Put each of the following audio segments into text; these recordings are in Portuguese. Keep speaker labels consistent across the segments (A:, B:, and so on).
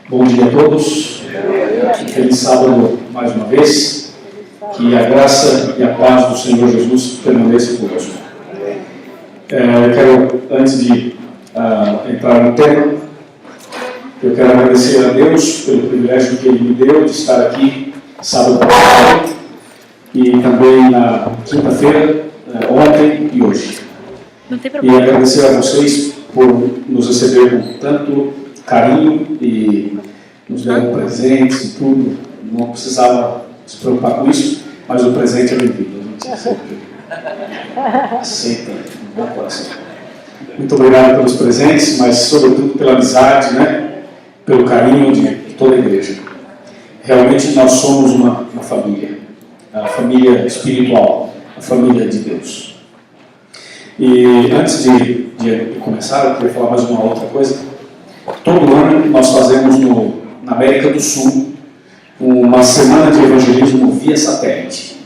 A: Bom dia a todos. Feliz sábado mais uma vez. Que a graça e a paz do Senhor Jesus permaneçam conosco. Eu quero, antes de entrar no tema, eu quero agradecer a Deus pelo privilégio que Ele me deu de estar aqui sábado passado e também na quinta-feira, ontem e hoje.
B: Não tem problema.
A: E agradecer a vocês por nos receber com tanto carinho e nos deram presentes e tudo. Não precisava se preocupar com isso, mas o presente é bem-vindo. A gente aceita no meu coração. Muito obrigado pelos presentes, mas sobretudo pela amizade, né? Pelo carinho de toda a igreja. Realmente nós somos uma família, a família espiritual, a família de Deus. E antes de começar, eu queria falar mais uma outra coisa. Todo ano nós fazemos na América do Sul uma semana de evangelismo via satélite.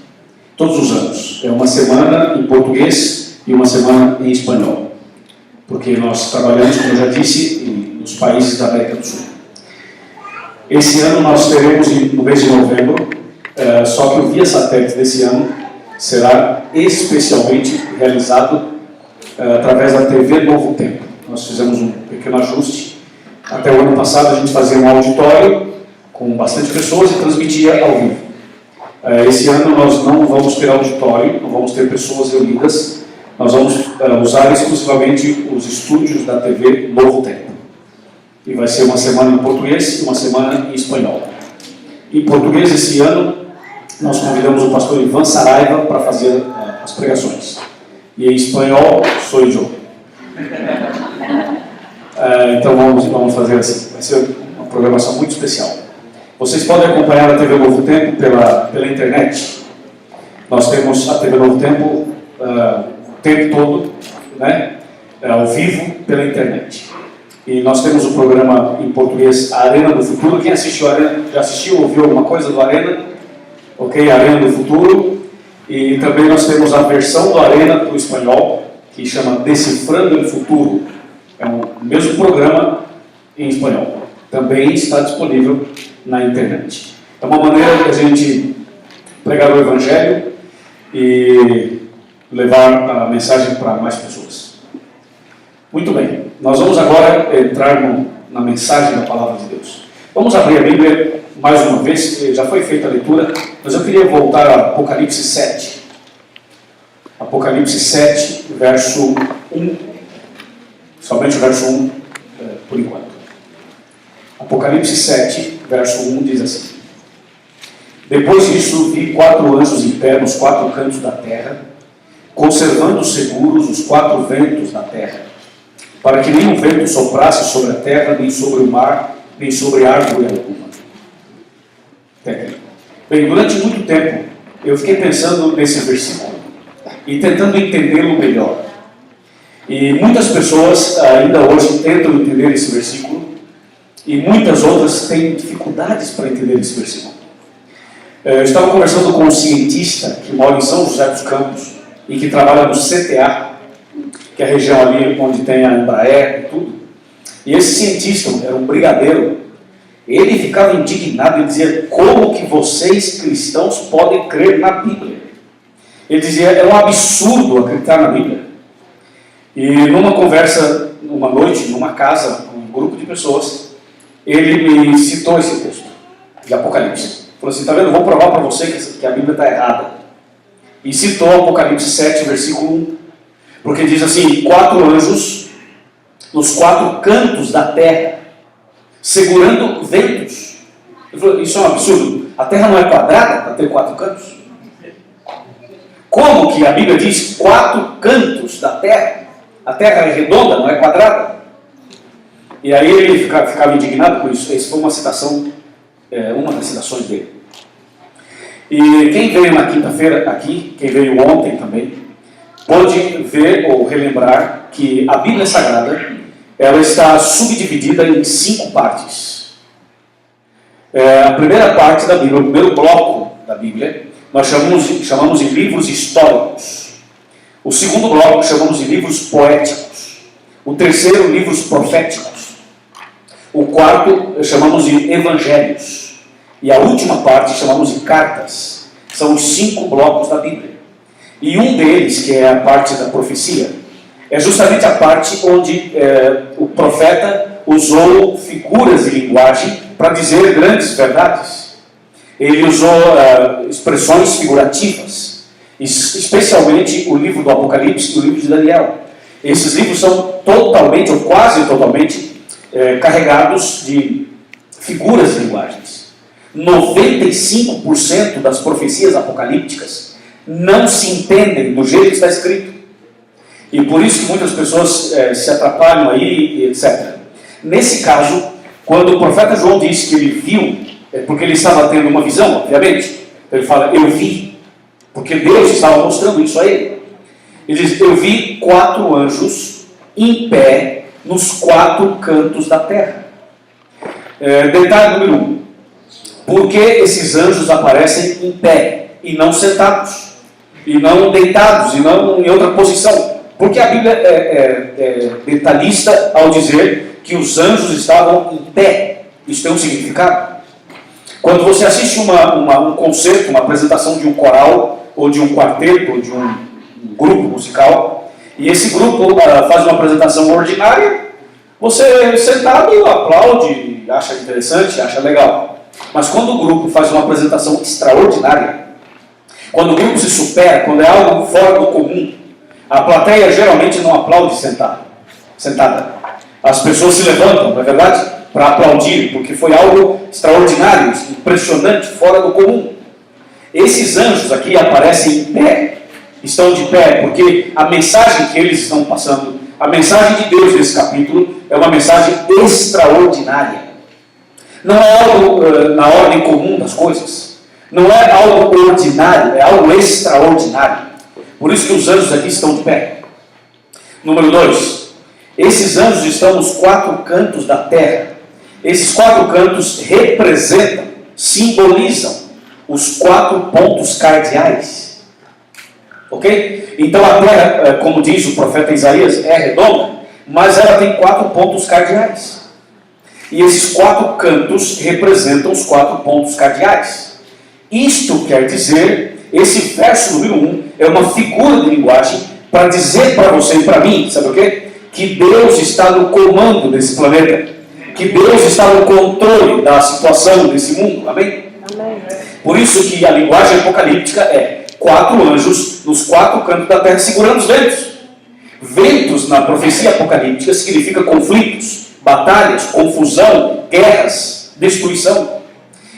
A: Todos os anos. É uma semana em português e uma semana em espanhol. Porque nós trabalhamos, como eu já disse, nos países da América do Sul. Esse ano nós teremos no mês de novembro, só que o via satélite desse ano será especialmente realizado através da TV Novo Tempo. Nós fizemos um pequeno ajuste. Até o ano passado a gente fazia um auditório com bastante pessoas e transmitia ao vivo. Esse ano nós não vamos ter auditório, não vamos ter pessoas reunidas, nós vamos usar exclusivamente os estúdios da TV Novo Tempo. E vai ser uma semana em português e uma semana em espanhol. Em português, esse ano, nós convidamos o pastor Ivan Saraiva para fazer as pregações. E em espanhol, sou eu. Então vamos fazer assim. Vai ser uma programação muito especial. Vocês podem acompanhar a TV Novo Tempo pela internet. Nós temos a TV Novo Tempo o tempo todo, né? Ao vivo pela internet. E nós temos o programa em português Arena do Futuro. Quem assistiu a Arena, já assistiu, ouviu alguma coisa do Arena? Ok, Arena do Futuro. E também nós temos a versão do Arena do espanhol, que chama Decifrando o Futuro. É o mesmo programa em espanhol. Também está disponível na internet. É uma maneira de a gente pregar o Evangelho e levar a mensagem para mais pessoas. Muito bem. Nós vamos agora entrar na mensagem da Palavra de Deus. Vamos abrir a Bíblia mais uma vez, já foi feita a leitura, mas eu queria voltar a Apocalipse 7. Apocalipse 7, verso 1. Somente o verso 1, por enquanto. Apocalipse 7, verso 1 diz assim: Depois disso vi 4 anjos em pé nos 4 cantos da terra, conservando seguros os 4 ventos da terra, para que nenhum vento soprasse sobre a terra, nem sobre o mar, nem sobre árvore alguma. Bem, durante muito tempo eu fiquei pensando nesse versículo e tentando entendê-lo melhor. E muitas pessoas ainda hoje tentam entender esse versículo e muitas outras têm dificuldades para entender esse versículo. Eu estava conversando com um cientista que mora em São José dos Campos e que trabalha no CTA, que é a região ali onde tem a Embraer e tudo. E esse cientista era um brigadeiro. Ele ficava indignado e dizia: como que vocês cristãos podem crer na Bíblia? Ele dizia: é um absurdo acreditar na Bíblia. E numa conversa, numa noite, numa casa, com um grupo de pessoas, ele me citou esse texto de Apocalipse. Falou assim: tá vendo, vou provar para você que a Bíblia está errada. E citou Apocalipse 7, versículo 1. Porque diz assim: 4 anjos nos 4 cantos da terra, segurando ventos. Ele falou: isso é um absurdo. A terra não é quadrada para ter 4 cantos? Como que a Bíblia diz 4 cantos da terra? A terra é redonda, não é quadrada? E aí ele ficava indignado com isso. Essa foi uma citação, uma das citações dele. E quem veio na quinta-feira aqui, quem veio ontem também, pode ver ou relembrar que a Bíblia Sagrada, ela está subdividida em 5 partes. A primeira parte da Bíblia, o primeiro bloco da Bíblia, nós chamamos de livros históricos. O segundo bloco chamamos de livros poéticos. O terceiro, livros proféticos. O quarto chamamos de evangelhos. E a última parte chamamos de cartas. São os 5 blocos da Bíblia. E um deles, que é a parte da profecia, é justamente a parte onde o profeta usou figuras de linguagem para dizer grandes verdades. Ele usou expressões figurativas, especialmente o livro do Apocalipse e o livro de Daniel. Esses livros são totalmente, ou quase totalmente, carregados de figuras de linguagens. 95% das profecias apocalípticas não se entendem do jeito que está escrito. E por isso que muitas pessoas se atrapalham aí, etc. Nesse caso, quando o profeta João disse que ele viu, porque ele estava tendo uma visão, obviamente. Ele fala, eu vi, porque Deus estava mostrando isso a ele. Ele diz, eu vi 4 anjos em pé nos 4 cantos da terra. Detalhe número 1. Por que esses anjos aparecem em pé e não sentados? E não deitados, e não em outra posição? Porque a Bíblia é detalhista ao dizer que os anjos estavam em pé. Isso tem um significado. Quando você assiste um concerto, uma apresentação de um coral, ou de um quarteto, ou de um grupo musical, e esse grupo faz uma apresentação ordinária, você sentado aplaude, acha interessante, acha legal. Mas quando o grupo faz uma apresentação extraordinária, quando o grupo se supera, quando é algo fora do comum, a plateia geralmente não aplaude sentada. As pessoas se levantam, não é verdade? Para aplaudir, porque foi algo extraordinário, impressionante, fora do comum. Esses anjos aqui aparecem em pé, estão de pé, porque a mensagem que eles estão passando, a mensagem de Deus nesse capítulo, é uma mensagem extraordinária. Não é algo na ordem comum das coisas. Não é algo ordinário, é algo extraordinário. Por isso que os anjos aqui estão de pé. Número 2. Esses anjos estão nos 4 cantos da terra. Esses 4 cantos representam, simbolizam os 4 pontos cardeais. Ok? Então a terra, como diz o profeta Isaías, é redonda, mas ela tem 4 pontos cardeais. E esses 4 cantos representam os 4 pontos cardeais. Isto quer dizer, esse verso número 1 é uma figura de linguagem para dizer para você e para mim, sabe o quê? Que Deus está no comando desse planeta. Que Deus está no controle da situação desse mundo. Amém? Amém. Por isso que a linguagem apocalíptica é 4 anjos nos 4 cantos da terra segurando os ventos. Ventos na profecia apocalíptica significa conflitos, batalhas, confusão, guerras, destruição.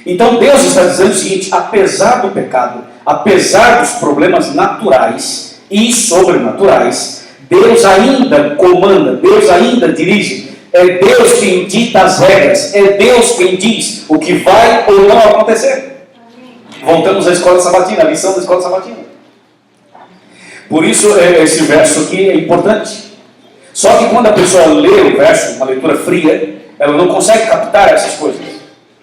A: Então Deus está dizendo o seguinte, apesar do pecado, apesar dos problemas naturais e sobrenaturais, Deus ainda comanda, Deus ainda dirige. É Deus quem dita as regras, é Deus quem diz o que vai ou não acontecer. Voltamos à escola sabatina, a lição da escola sabatina. Por isso esse verso aqui é importante. Só que quando a pessoa lê o verso, uma leitura fria, ela não consegue captar essas coisas.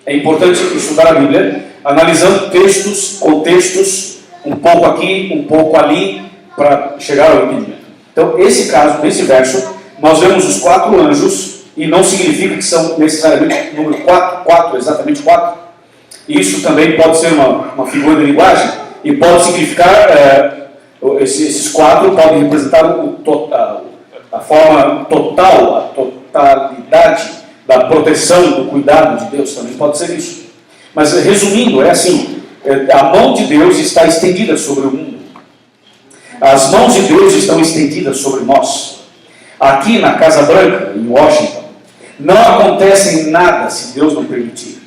A: É importante estudar a Bíblia, analisando textos, contextos, um pouco aqui, um pouco ali, para chegar ao entendimento. Então, esse caso, nesse verso, nós vemos os 4 anjos, e não significa que são necessariamente número 4, exatamente 4. Isso também pode ser uma figura de linguagem, e pode significar, esses 4 podem representar a forma total, a totalidade da proteção, do cuidado de Deus, também pode ser isso. Mas resumindo, é assim, a mão de Deus está estendida sobre o mundo. As mãos de Deus estão estendidas sobre nós. Aqui na Casa Branca, em Washington, não acontece nada se Deus não permitir.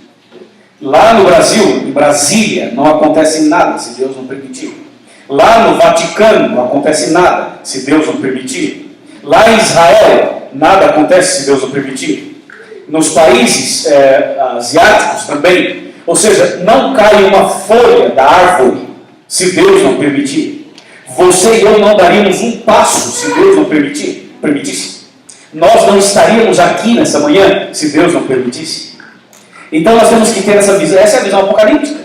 A: Lá no Brasil, em Brasília, não acontece nada se Deus não permitir. Lá no Vaticano, não acontece nada se Deus não permitir. Lá em Israel, nada acontece se Deus não permitir. Nos países asiáticos também. Ou seja, não cai uma folha da árvore se Deus não permitir. Você e eu não daríamos um passo se Deus não permitisse. Nós não estaríamos aqui nessa manhã se Deus não permitisse. Então nós temos que ter essa visão. Essa é a visão apocalíptica.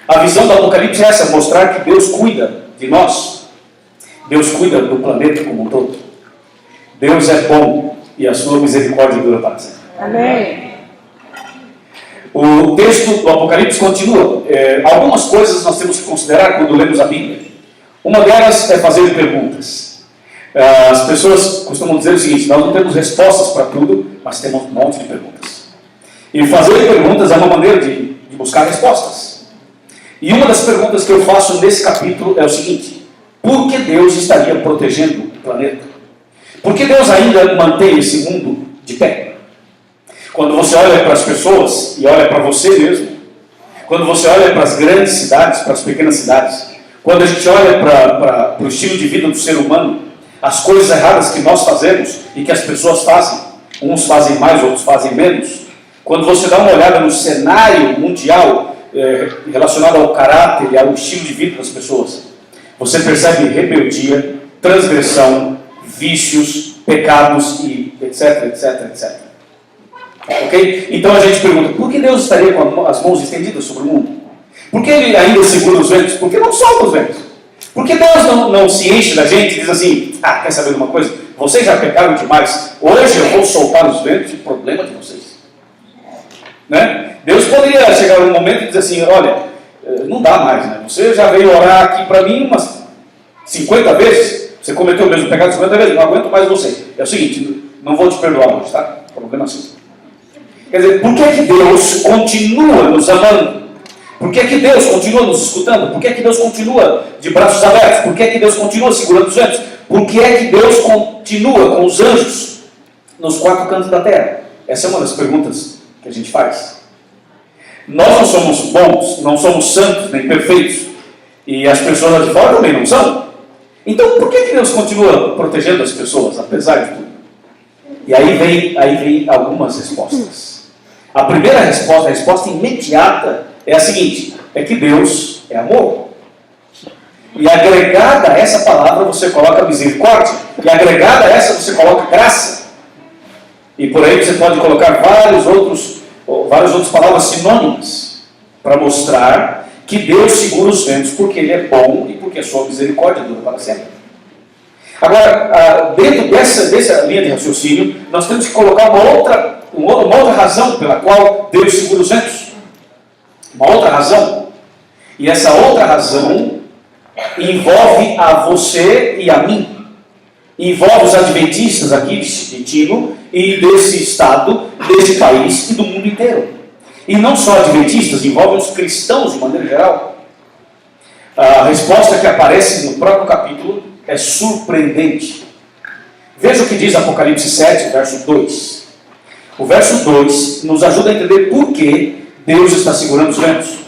A: A visão do Apocalipse é essa, mostrar que Deus cuida de nós. Deus cuida do planeta como um todo. Deus é bom e a sua misericórdia dura para sempre.
B: Amém.
A: O texto do Apocalipse continua. Algumas coisas nós temos que considerar quando lemos a Bíblia. Uma delas é fazer perguntas. As pessoas costumam dizer o seguinte: nós não temos respostas para tudo, mas temos um monte de perguntas. E fazer perguntas é uma maneira de buscar respostas. E uma das perguntas que eu faço nesse capítulo é o seguinte: por que Deus estaria protegendo o planeta? Por que Deus ainda mantém esse mundo de pé? Quando você olha para as pessoas e olha para você mesmo, quando você olha para as grandes cidades, para as pequenas cidades, quando a gente olha para o estilo de vida do ser humano, as coisas erradas que nós fazemos e que as pessoas fazem, uns fazem mais, outros fazem menos, quando você dá uma olhada no cenário mundial relacionado ao caráter e ao estilo de vida das pessoas, você percebe rebeldia, transgressão, vícios, pecados e etc, etc, etc. Ok? Então a gente pergunta: por que Deus estaria com as mãos estendidas sobre o mundo? Por que Ele ainda segura os ventos? Por que não solta os ventos? Por que Deus não se enche da gente e diz assim: quer saber de uma coisa? Vocês já pecaram demais, hoje eu vou soltar os ventos, o problema de vocês. Né? Deus poderia chegar num momento e dizer assim: olha, não dá mais, né? Você já veio orar aqui para mim umas 50 vezes, você cometeu o mesmo pecado 50 vezes, não aguento mais você. É o seguinte, não vou te perdoar hoje, tá? Problema assim. Quer dizer, por que Deus continua nos amando? Por que Deus continua nos escutando? Por que Deus continua de braços abertos? Por que Deus continua segurando os ventos? Por que Deus continua com os anjos nos quatro cantos da terra? Essa é uma das perguntas que a gente faz. Nós não somos bons, não somos santos, nem perfeitos. E as pessoas lá de fora também não são. Então, por que Deus continua protegendo as pessoas, apesar de tudo? E aí vem algumas respostas. A primeira resposta, a resposta imediata, é a seguinte: é que Deus é amor. E agregada a essa palavra você coloca misericórdia. E agregada a essa você coloca graça. E por aí você pode colocar várias outras palavras sinônimas para mostrar que Deus segura os ventos porque Ele é bom e porque a sua misericórdia dura para sempre. Agora, dentro dessa linha de raciocínio, nós temos que colocar uma outra razão pela qual Deus segura os ventos. Uma outra razão. E essa outra razão envolve a você e a mim. Envolve os adventistas aqui de Tino e desse estado, desse país e do mundo inteiro. E não só adventistas, envolve os cristãos de maneira geral. A resposta que aparece no próprio capítulo é surpreendente. Veja o que diz Apocalipse 7, verso 2. O verso 2 nos ajuda a entender por que Deus está segurando os ventos.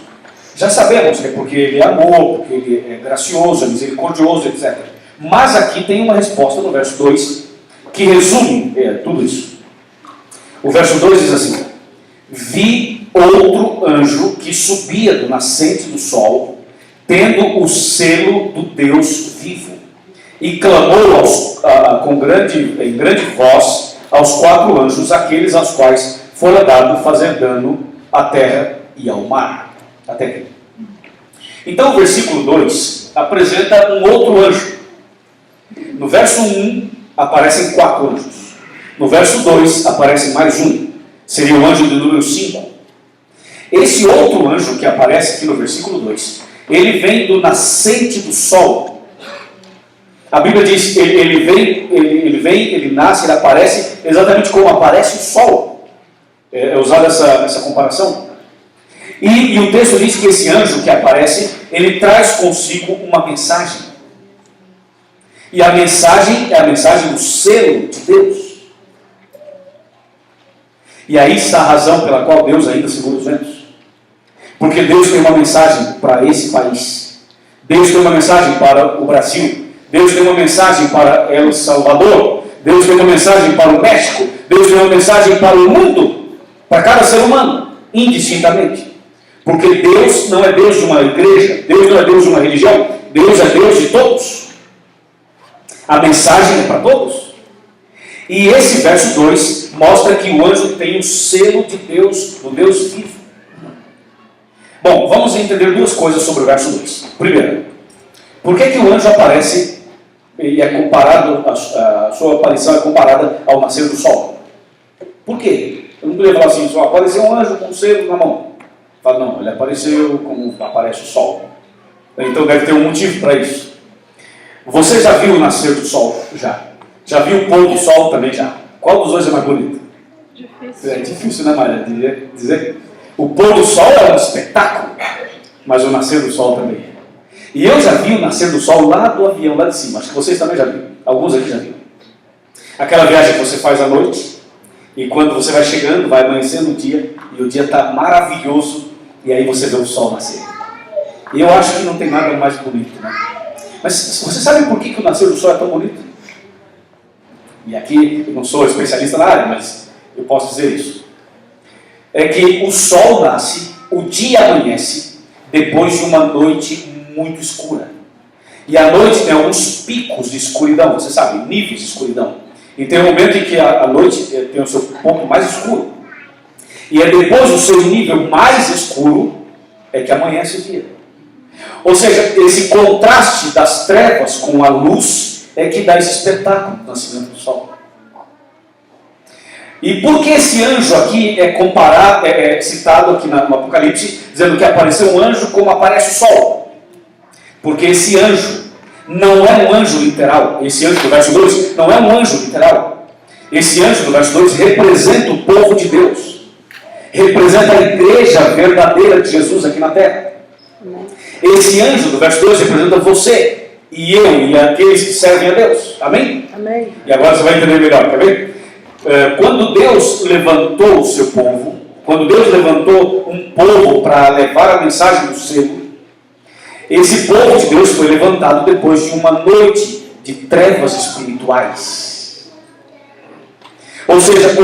A: Já sabemos que é porque Ele é amor, porque Ele é gracioso, é misericordioso, etc. Mas aqui tem uma resposta no verso 2 que resume tudo isso. O verso 2 diz assim: vi outro anjo que subia do nascente do sol, tendo o selo do Deus vivo, e clamou em grande voz aos quatro anjos, aqueles aos quais fora dado fazer dano à terra e ao mar. Até aqui. Então o versículo 2 apresenta um outro anjo. No verso 1 aparecem 4 anjos. No verso 2 aparece mais um. Seria o anjo de número 5. Esse outro anjo que aparece aqui no versículo 2, ele vem do nascente do sol. A Bíblia diz que ele nasce, ele aparece exatamente como aparece o sol. É usada essa comparação. E o texto diz que esse anjo que aparece, ele traz consigo uma mensagem. E a mensagem é a mensagem do selo de Deus. E aí está a razão pela qual Deus ainda segura os ventos. Porque Deus tem uma mensagem para esse país. Deus tem uma mensagem para o Brasil. Deus tem uma mensagem para El Salvador. Deus tem uma mensagem para o México. Deus tem uma mensagem para o mundo. Para cada ser humano, indistintamente. Porque Deus não é Deus de uma igreja. Deus não é Deus de uma religião. Deus é Deus de todos. A mensagem é para todos. E esse verso 2 mostra que o anjo tem o selo de Deus, do Deus vivo. Bom, vamos entender duas coisas sobre o verso 2. Primeiro, por que o anjo aparece e é comparado, a sua aparição é comparada ao nascer do sol? Por quê? Eu não podia falar assim, só apareceu um anjo com um selo na mão. Fala, não, ele apareceu como aparece o sol. Então deve ter um motivo para isso. Você já viu o nascer do sol? Já. Já viu o pôr do sol? Também já. Qual dos dois é mais bonito? Difícil. É difícil, né, Maria? Dizer. O pôr do sol é um espetáculo, mas o nascer do sol também é. E eu já vi o nascer do sol lá do avião, lá de cima. Acho que vocês também já viram. Alguns aqui já viram. Aquela viagem que você faz à noite, e quando você vai chegando, vai amanhecendo o dia, e o dia está maravilhoso, e aí você vê o sol nascer. E eu acho que não tem nada mais bonito, né? Mas você sabe por que o nascer do sol é tão bonito? E aqui, eu não sou especialista na área, mas eu posso dizer isso. É que o sol nasce, o dia amanhece, depois de uma noite muito escura. E a noite tem alguns picos de escuridão, você sabe, níveis de escuridão. E tem um momento em que a noite tem o seu ponto mais escuro. E é depois do seu nível mais escuro é que amanhece o dia. Ou seja, esse contraste das trevas com a luz é que dá esse espetáculo do nascimento do sol. E por que esse anjo aqui é comparado, citado aqui no Apocalipse, dizendo que apareceu um anjo como aparece o sol? Porque esse anjo não é um anjo literal. Esse anjo do verso 2 não é um anjo literal. Esse anjo do verso 2 representa o povo de Deus. Representa a igreja verdadeira de Jesus aqui na terra. Esse anjo do verso 2 representa você, e eu, e aqueles que servem a Deus. Amém? Amém. E agora você vai entender melhor, quer ver? Quando Deus levantou o seu povo, quando Deus levantou um povo para levar a mensagem do selo, esse povo de Deus foi levantado depois de uma noite de trevas espirituais. Ou seja,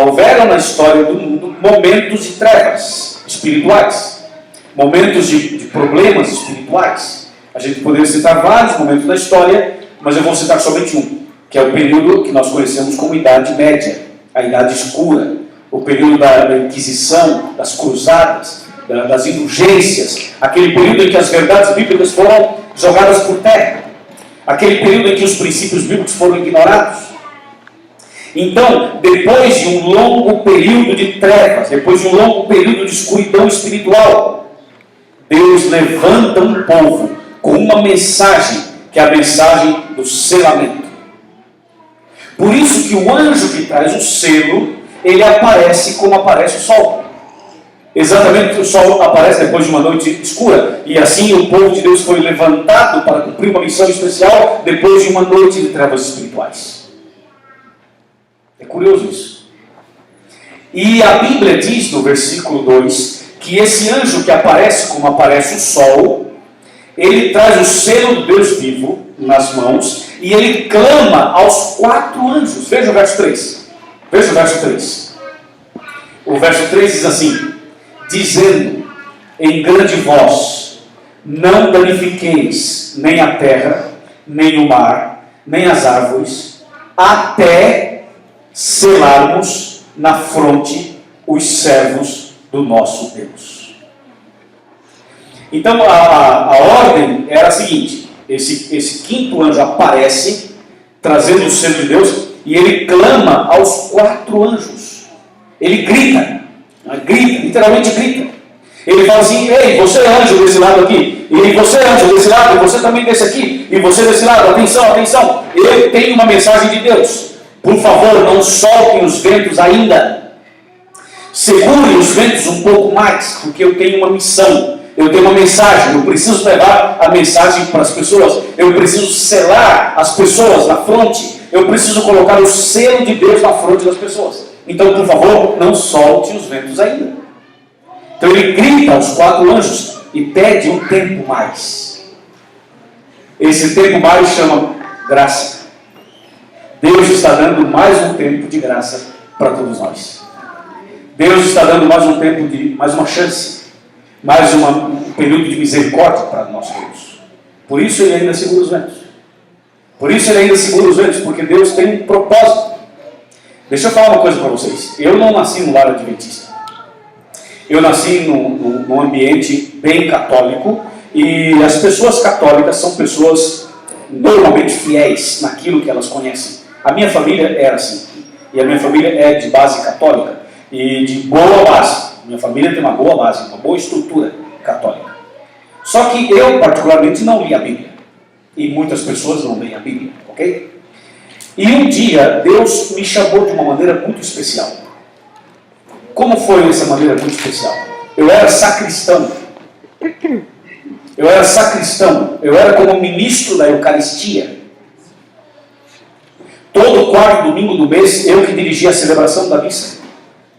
A: houveram na história do mundo momentos de trevas espirituais, momentos de problemas espirituais. A gente poderia citar vários momentos da história, mas eu vou citar somente um, que é o período que nós conhecemos como Idade Média, a Idade Escura, o período da Inquisição, das Cruzadas, das indulgências, aquele período em que as verdades bíblicas foram jogadas por terra, aquele período em que os princípios bíblicos foram ignorados. Então, depois de um longo período de trevas, depois de um longo período de escuridão espiritual, Deus levanta um povo com uma mensagem, que é a mensagem do selamento. Por isso que o anjo que traz o selo, ele aparece como aparece o sol. Exatamente, o sol aparece depois de uma noite escura. E assim o povo de Deus foi levantado para cumprir uma missão especial depois de uma noite de trevas espirituais. É curioso isso. E a Bíblia diz no versículo 2 que esse anjo que aparece como aparece o sol, ele traz o selo do Deus vivo nas mãos e ele clama aos 4 anjos. Veja o verso 3. Veja o verso 3. O verso 3 diz assim: dizendo em grande voz, não danifiqueis nem a terra, nem o mar, nem as árvores, até selarmos na fronte os servos do nosso Deus. Então a ordem era a seguinte: esse quinto anjo aparece, trazendo o selo de Deus, e ele clama aos 4 anjos. Ele grita, literalmente grita. Ele fala assim: ei, você é anjo desse lado aqui, e você é anjo desse lado, e você também desse aqui, e você desse lado, atenção, atenção, eu tenho uma mensagem de Deus. Por favor, não soltem os ventos ainda. Segurem os ventos um pouco mais, porque eu tenho uma missão, eu tenho uma mensagem, eu preciso levar a mensagem para as pessoas, eu preciso selar as pessoas na fronte, eu preciso colocar o selo de Deus na fronte das pessoas. Então, por favor, não solte os ventos ainda. Então ele grita aos 4 anjos e pede um tempo mais. Esse tempo mais chama graça. Deus está dando mais um tempo de graça para todos nós. Deus está dando mais um tempo mais uma chance, mais um período de misericórdia para nós todos. Por isso ele ainda segura os ventos. Por isso ele ainda segura os ventos, porque Deus tem um propósito. Deixa eu falar uma coisa para vocês. Eu não nasci no lar adventista. Eu nasci num ambiente bem católico, e as pessoas católicas são pessoas normalmente fiéis naquilo que elas conhecem. A minha família era assim, e a minha família é de base católica. e de boa base. Minha família tem uma boa base, uma boa estrutura católica. Só que eu, particularmente, não li a Bíblia. E muitas pessoas não leem a Bíblia, ok? E um dia, Deus me chamou de uma maneira muito especial. Como foi essa maneira muito especial? Eu era sacristão. Eu era como ministro da Eucaristia. Todo quarto domingo do mês, eu que dirigia a celebração da missa.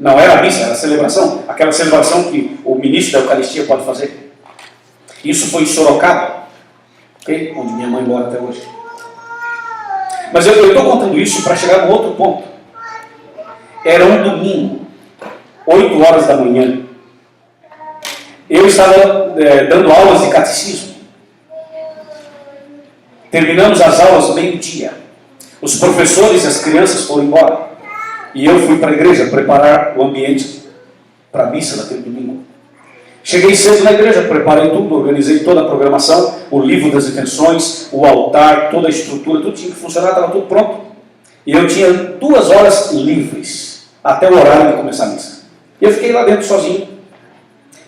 A: Não era a missa, era a celebração. Aquela celebração que o ministro da Eucaristia pode fazer. Isso foi em Sorocaba, okay? Onde minha mãe mora até hoje. Mas eu estou contando isso para chegar no outro ponto. Era um domingo, 8 horas da manhã. Eu estava dando aulas de catecismo. Terminamos as aulas meio-dia. Os professores e as crianças foram embora. E eu fui para a igreja preparar o ambiente para a missa daquele domingo. Cheguei cedo na igreja, preparei tudo, organizei toda a programação, o livro das intenções, o altar, toda a estrutura, tudo tinha que funcionar, estava tudo pronto. E eu tinha 2 horas livres, até o horário de começar a missa. E eu fiquei lá dentro sozinho,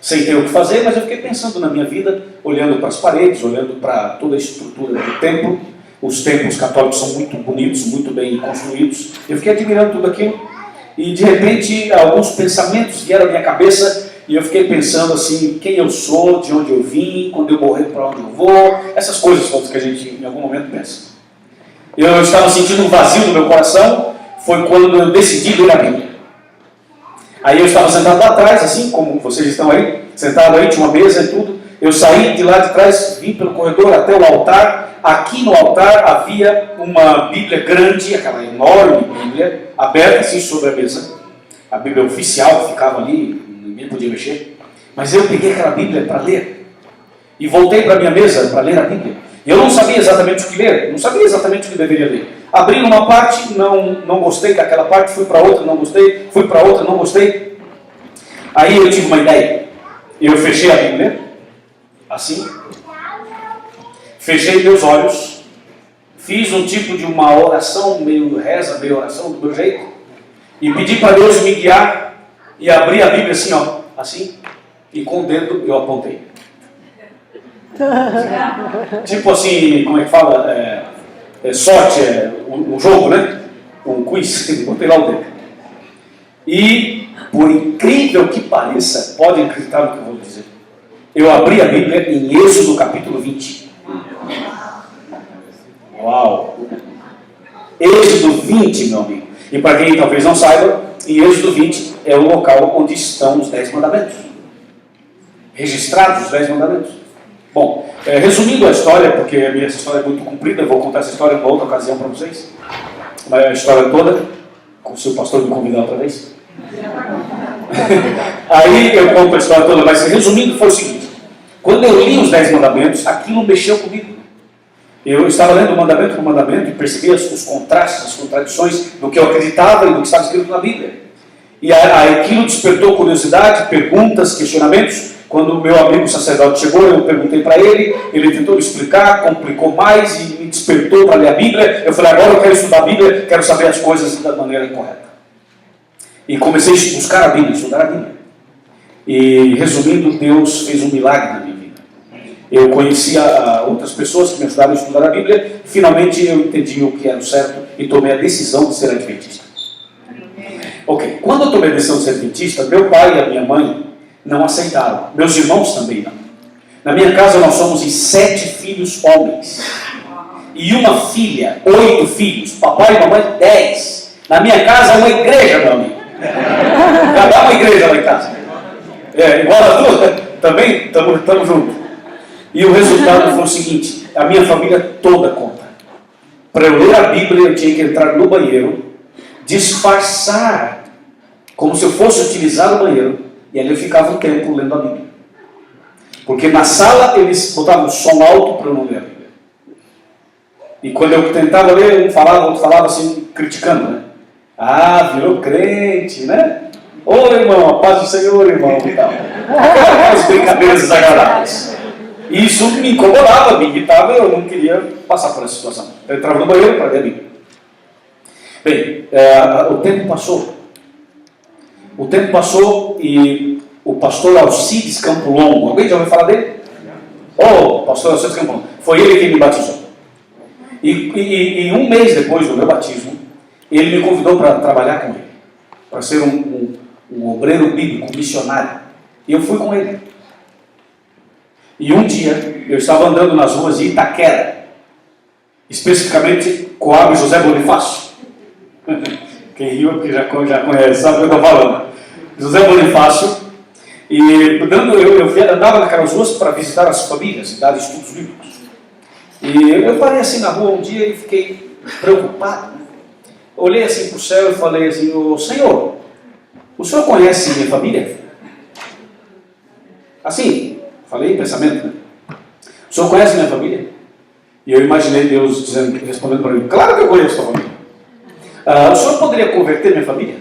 A: sem ter o que fazer, mas eu fiquei pensando na minha vida, olhando para as paredes, olhando para toda a estrutura do templo. Os templos católicos são muito bonitos, muito bem construídos. Eu fiquei admirando tudo aquilo. E de repente, alguns pensamentos vieram à minha cabeça. E eu fiquei pensando assim, quem eu sou, de onde eu vim, quando eu morrer, para onde eu vou. Essas coisas todas que a gente em algum momento pensa. Eu estava sentindo um vazio no meu coração. Foi quando eu decidi ler a Bíblia. Aí eu estava sentado lá atrás, assim como vocês estão aí. Sentado aí, tinha uma mesa e tudo. Eu saí de lá de trás, vim pelo corredor até o altar. Aqui no altar havia uma Bíblia grande, aquela enorme Bíblia, aberta assim sobre a mesa. A Bíblia oficial que ficava ali, ninguém podia mexer. Mas eu peguei aquela Bíblia para ler. E voltei para a minha mesa para ler a Bíblia. E eu não sabia exatamente o que ler, não sabia exatamente o que deveria ler. Abri numa parte, não gostei daquela parte, fui para outra, não gostei, fui para outra, não gostei. Aí eu tive uma ideia. Eu fechei a Bíblia, assim. Fechei meus olhos, fiz um tipo de uma oração, meio reza, meio oração do meu jeito, e pedi para Deus me guiar, e abri a Bíblia assim, ó, assim, e com o dedo eu apontei. Tipo assim, como é que fala? Sorte, um jogo, né? Um quiz, botei lá o dedo. E, por incrível que pareça, pode acreditar no que eu vou dizer, eu abri a Bíblia em Êxodo capítulo 20. Uau! Êxodo 20, meu amigo. E para quem talvez não saiba, em Êxodo 20 é o local onde estão os 10 mandamentos. Registrados os 10 mandamentos. Bom, resumindo a história, porque essa história é muito comprida, eu vou contar essa história em outra ocasião para vocês. Mas a história toda, se o pastor me convidar outra vez. Aí eu conto a história toda, mas resumindo foi o seguinte. Quando eu li os 10 mandamentos, aquilo mexeu comigo. Eu estava lendo mandamento por mandamento e percebi os contrastes, as contradições do que eu acreditava e do que estava escrito na Bíblia. E aquilo despertou curiosidade, perguntas, questionamentos. Quando o meu amigo sacerdote chegou, eu perguntei para ele, ele tentou me explicar, complicou mais e me despertou para ler a Bíblia. Eu falei, agora eu quero estudar a Bíblia, quero saber as coisas da maneira correta. E comecei a buscar a Bíblia, estudar a Bíblia. E resumindo, Deus fez um milagre na minha vida. Eu conhecia outras pessoas que me ajudaram a estudar a Bíblia. Finalmente eu entendi o que era o certo e tomei a decisão de ser adventista. Ok, quando eu tomei a decisão de ser adventista, meu pai e a minha mãe não aceitaram. Meus irmãos também não. Na minha casa nós somos em 7 filhos homens. E uma filha, 8 filhos. Papai e mamãe, 10. Na minha casa é uma igreja, meu amigo. Dá uma igreja lá em casa. Igual a tua, também estamos juntos. E o resultado foi o seguinte, a minha família toda conta. Para eu ler a Bíblia, eu tinha que entrar no banheiro, disfarçar, como se eu fosse utilizar o banheiro, e ali eu ficava um tempo lendo a Bíblia. Porque na sala eles botavam o som alto para eu não ler a Bíblia. E quando eu tentava ler, um falava, outro falava assim, criticando, né? Ah, virou crente, né? Ô irmão, a paz do Senhor, irmão, e tal. Aquelas brincadeiras desagradáveis. E isso me incomodava, me irritava, eu não queria passar por essa situação. Eu entrava no banheiro para ler a Bíblia. Bem, o tempo passou. O tempo passou e o pastor Alcides Campo Longo, alguém já ouviu falar dele? Oh, pastor Alcides Campo Longo, foi ele que me batizou. E um mês depois do meu batismo, ele me convidou para trabalhar com ele, para ser um obreiro bíblico, um missionário. E eu fui com ele. E um dia, eu estava andando nas ruas de Itaquera, especificamente Coab José Bonifácio. Quem riu porque já conhece, sabe o que eu estou falando. José Bonifácio. E eu andava naquelas ruas para visitar as famílias e dar estudos bíblicos. E eu parei assim na rua um dia e fiquei preocupado. Olhei assim para o céu e falei assim: "Ô Senhor, o Senhor conhece minha família?" Assim, falei em pensamento, né? "O Senhor conhece minha família?" E eu imaginei Deus respondendo para mim: "Claro que eu conheço a sua família. O Senhor poderia converter minha família?"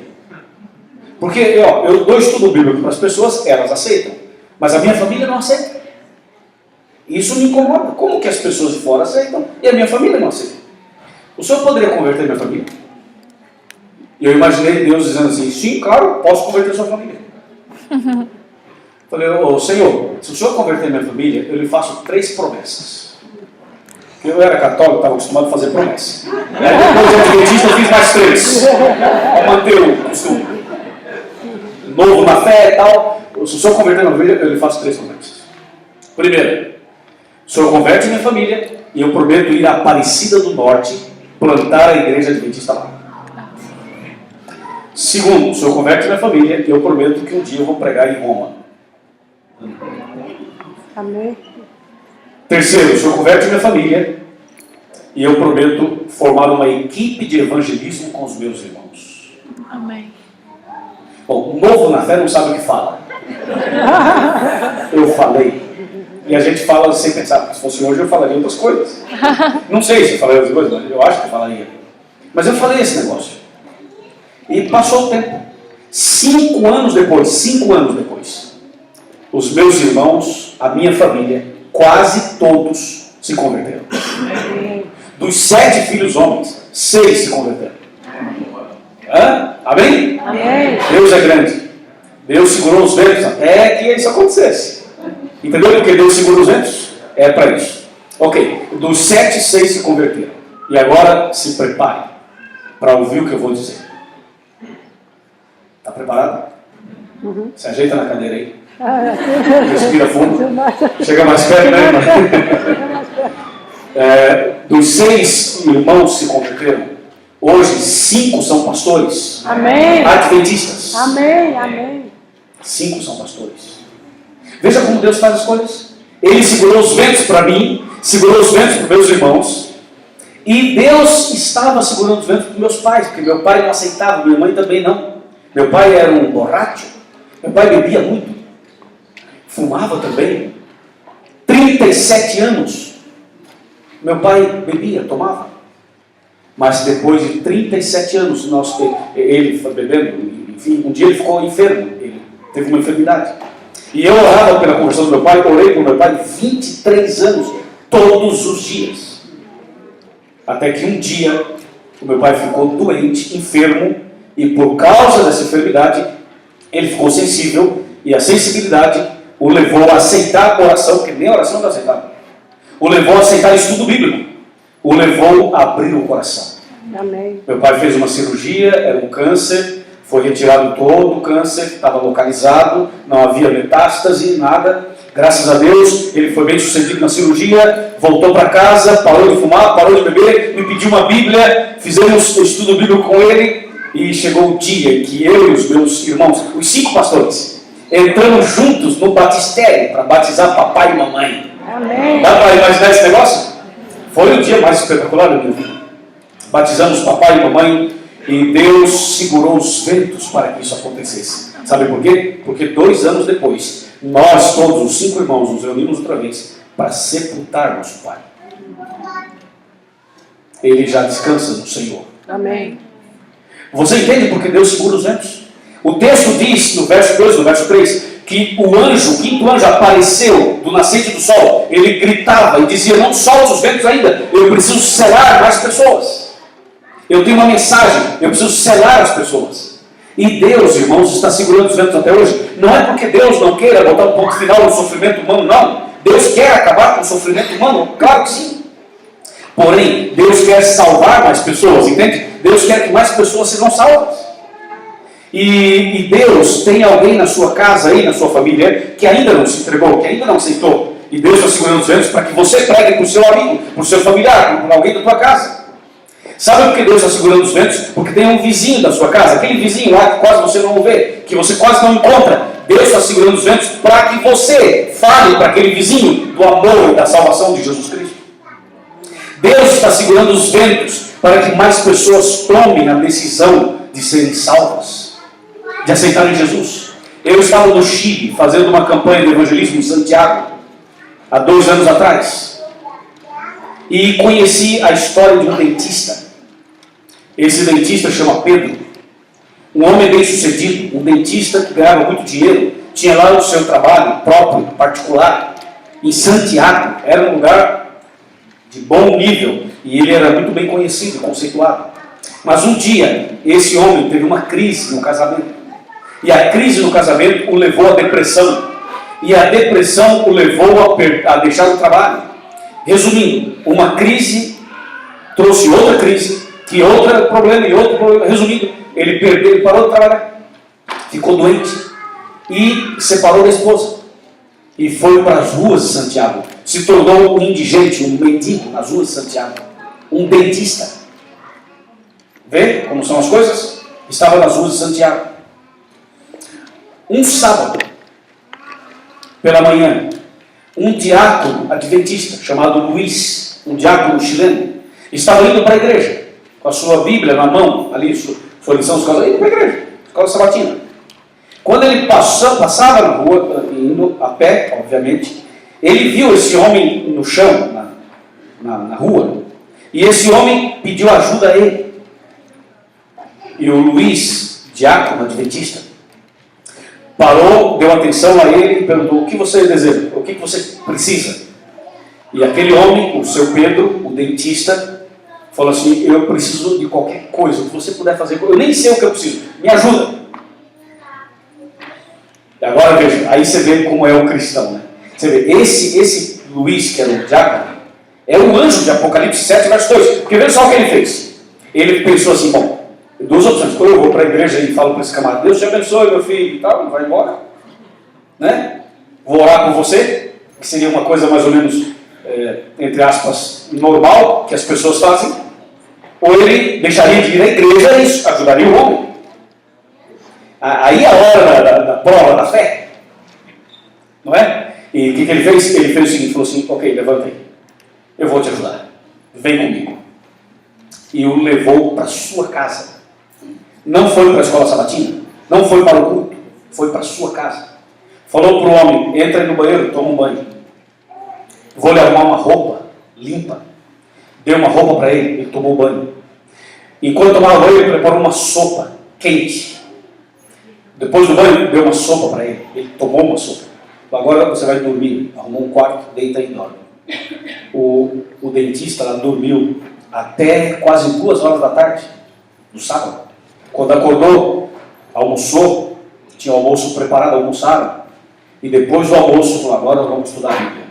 A: Porque eu dou estudo bíblico para as pessoas, elas aceitam, mas a minha família não aceita. Isso me incomoda. Como que as pessoas de fora aceitam e a minha família não aceita? "O Senhor poderia converter minha família?" E eu imaginei Deus dizendo assim: "Sim, claro, posso converter sua família." Falei: "Ô Senhor, se o Senhor converter minha família, eu lhe faço 3 promessas." Eu era católico, estava acostumado a fazer promessa. Depois de adventista eu fiz mais 3. Para manter o costume. Novo na fé e tal. Se o Senhor converter minha família, eu lhe faço 3 promessas. Primeiro, o Senhor converte minha família e eu prometo ir à Aparecida do Norte, plantar a igreja adventista lá. Segundo, o Senhor converte minha família e eu prometo que um dia eu vou pregar em Roma.
B: Amém.
A: Terceiro, o Senhor converte minha família e eu prometo formar uma equipe de evangelismo com os meus irmãos.
C: Amém.
A: Bom, o novo na fé não sabe o que fala. Eu falei. E a gente fala sem pensar, porque se fosse hoje eu falaria outras coisas. Não sei se eu falaria outras coisas, mas eu acho que eu falaria. Mas eu falei esse negócio. E passou o tempo. 5 anos depois, os meus irmãos, a minha família, quase todos se converteram. Dos 7 filhos homens, 6 se converteram. Amém?
B: Amém.
A: Deus é grande. Deus segurou os ventos até que isso acontecesse. Entendeu porque Deus segurou os ventos? É para isso. Ok. Dos 7, 6 se converteram. E agora se prepare para ouvir o que eu vou dizer. Está preparado?
B: Uhum.
A: Se ajeita na cadeira aí.
B: Respira
A: fundo. Chega mais perto, né? Dos 6 irmãos se converteram. Hoje 5 são pastores.
B: Amém.
A: Adventistas.
B: Amém. Amém.
A: 5 são pastores. Veja como Deus faz as coisas. Ele segurou os ventos para mim, segurou os ventos para meus irmãos. E Deus estava segurando os ventos para meus pais, porque meu pai não aceitava, minha mãe também não. Meu pai era um borracho. Meu pai bebia muito. Fumava também. 37 anos. Meu pai bebia, tomava. Mas depois de 37 anos, ele foi bebendo, enfim, um dia ele ficou enfermo. Ele teve uma enfermidade. E eu orava pela conversão do meu pai, orei por meu pai 23 anos, todos os dias. Até que um dia, o meu pai ficou doente, enfermo, e por causa dessa enfermidade, ele ficou sensível, e a sensibilidade o levou a aceitar a oração, que nem a oração não aceitava. O levou a aceitar estudo bíblico. O levou a abrir o coração.
B: Amém.
A: Meu pai fez uma cirurgia, era um câncer, foi retirado todo o câncer, estava localizado, não havia metástase, nada. Graças a Deus, ele foi bem sucedido na cirurgia, voltou para casa, parou de fumar, parou de beber, me pediu uma Bíblia, fizemos o estudo bíblico com ele, e chegou o dia que eu e os meus irmãos, os 5 pastores, entramos juntos no batistério para batizar papai e mamãe.
B: Amém.
A: Dá para imaginar esse negócio? Foi o dia mais espetacular da minha vida. Batizamos papai e mamãe e Deus segurou os ventos para que isso acontecesse. Sabe por quê? Porque 2 anos depois, nós todos, os 5 irmãos, nos reunimos outra vez para sepultar nosso pai. Ele já descansa no Senhor.
B: Amém.
A: Você entende porque Deus segura os ventos? O texto diz, no verso 2, no verso 3, que o 5º anjo apareceu do nascente do sol. Ele gritava e dizia: não solte os ventos ainda, eu preciso selar mais pessoas. Eu tenho uma mensagem, eu preciso selar as pessoas. E Deus, irmãos, está segurando os ventos até hoje. Não é porque Deus não queira botar um ponto final no sofrimento humano, não. Deus quer acabar com o sofrimento humano? Claro que sim. Porém, Deus quer salvar mais pessoas, entende? Deus quer que mais pessoas sejam salvas. E Deus tem alguém na sua casa, aí na sua família, que ainda não se entregou, que ainda não aceitou. E Deus está segurando os ventos para que você pregue para o seu amigo, para o seu familiar, para alguém da tua casa. Sabe por que Deus está segurando os ventos? Porque tem um vizinho da sua casa, aquele vizinho lá que quase você não vê, que você quase não encontra. Deus está segurando os ventos para que você fale para aquele vizinho do amor e da salvação de Jesus Cristo. Deus está segurando os ventos para que mais pessoas tomem a decisão de serem salvas, de aceitarem Jesus. Eu estava no Chile fazendo uma campanha de evangelismo em Santiago, há 2 anos atrás, e conheci a história de um dentista. Esse dentista chama Pedro, um homem bem sucedido, um dentista que ganhava muito dinheiro, tinha lá o seu trabalho próprio, particular, em Santiago. Era um lugar de bom nível, e ele era muito bem conhecido, conceituado. Mas um dia, esse homem teve uma crise no casamento, e a crise no casamento o levou à depressão, e a depressão o levou a deixar o trabalho. Resumindo, uma crise trouxe outra crise, que outro problema e outro problema. Resumindo, ele parou de trabalhar, ficou doente e separou da esposa e foi para as ruas de Santiago. Se tornou um indigente, um mendigo nas ruas de Santiago, um dentista. Vê como são as coisas? Estava nas ruas de Santiago. Um sábado, pela manhã, um diácono adventista chamado Luiz, um diácono chileno, estava indo para a igreja, com a sua Bíblia na mão, ali, sua lição, indo para a igreja, escola sabatina. Quando ele passava na rua, indo a pé, obviamente, ele viu esse homem no chão, na rua, e esse homem pediu ajuda a ele. E o Luiz, diácono adventista, parou, deu atenção a ele e perguntou: o que você deseja? O que você precisa? E aquele homem, o seu Pedro, o dentista, falou assim: eu preciso de qualquer coisa, o que você puder fazer, eu nem sei o que eu preciso, me ajuda. E agora veja, aí você vê como é o cristão, né? Você vê, esse Luiz, que era o diácono, é o anjo de Apocalipse 7, verso 2. Porque veja só o que ele fez. Ele pensou assim: bom, 2 opções. Ou eu vou para a igreja e falo para esse camarada: Deus te abençoe, meu filho, e tal, vai embora, né? Vou orar por você, que seria uma coisa mais ou menos, entre aspas, normal, que as pessoas fazem. Ou ele deixaria de ir à igreja e isso ajudaria o homem. Aí a hora da prova da fé, não é? E o que ele fez? Ele fez o seguinte, falou assim: ok, levanta aí, eu vou te ajudar, vem comigo. E o levou para sua casa. Não foi para a escola sabatina, não foi para o culto, foi para a sua casa. Falou para o homem: entra aí no banheiro, toma um banho, vou lhe arrumar uma roupa limpa. Deu uma roupa para ele, ele tomou banho. Enquanto tomava banho, ele preparou uma sopa quente. Depois do banho, deu uma sopa para ele, ele tomou uma sopa. Agora você vai dormir. Arrumou um quarto, deita e dorme. O dentista lá dormiu até quase 2 horas da tarde do sábado. Quando acordou, almoçou, tinha o almoço preparado, almoçaram, e depois do almoço falou: agora vamos estudar a Bíblia.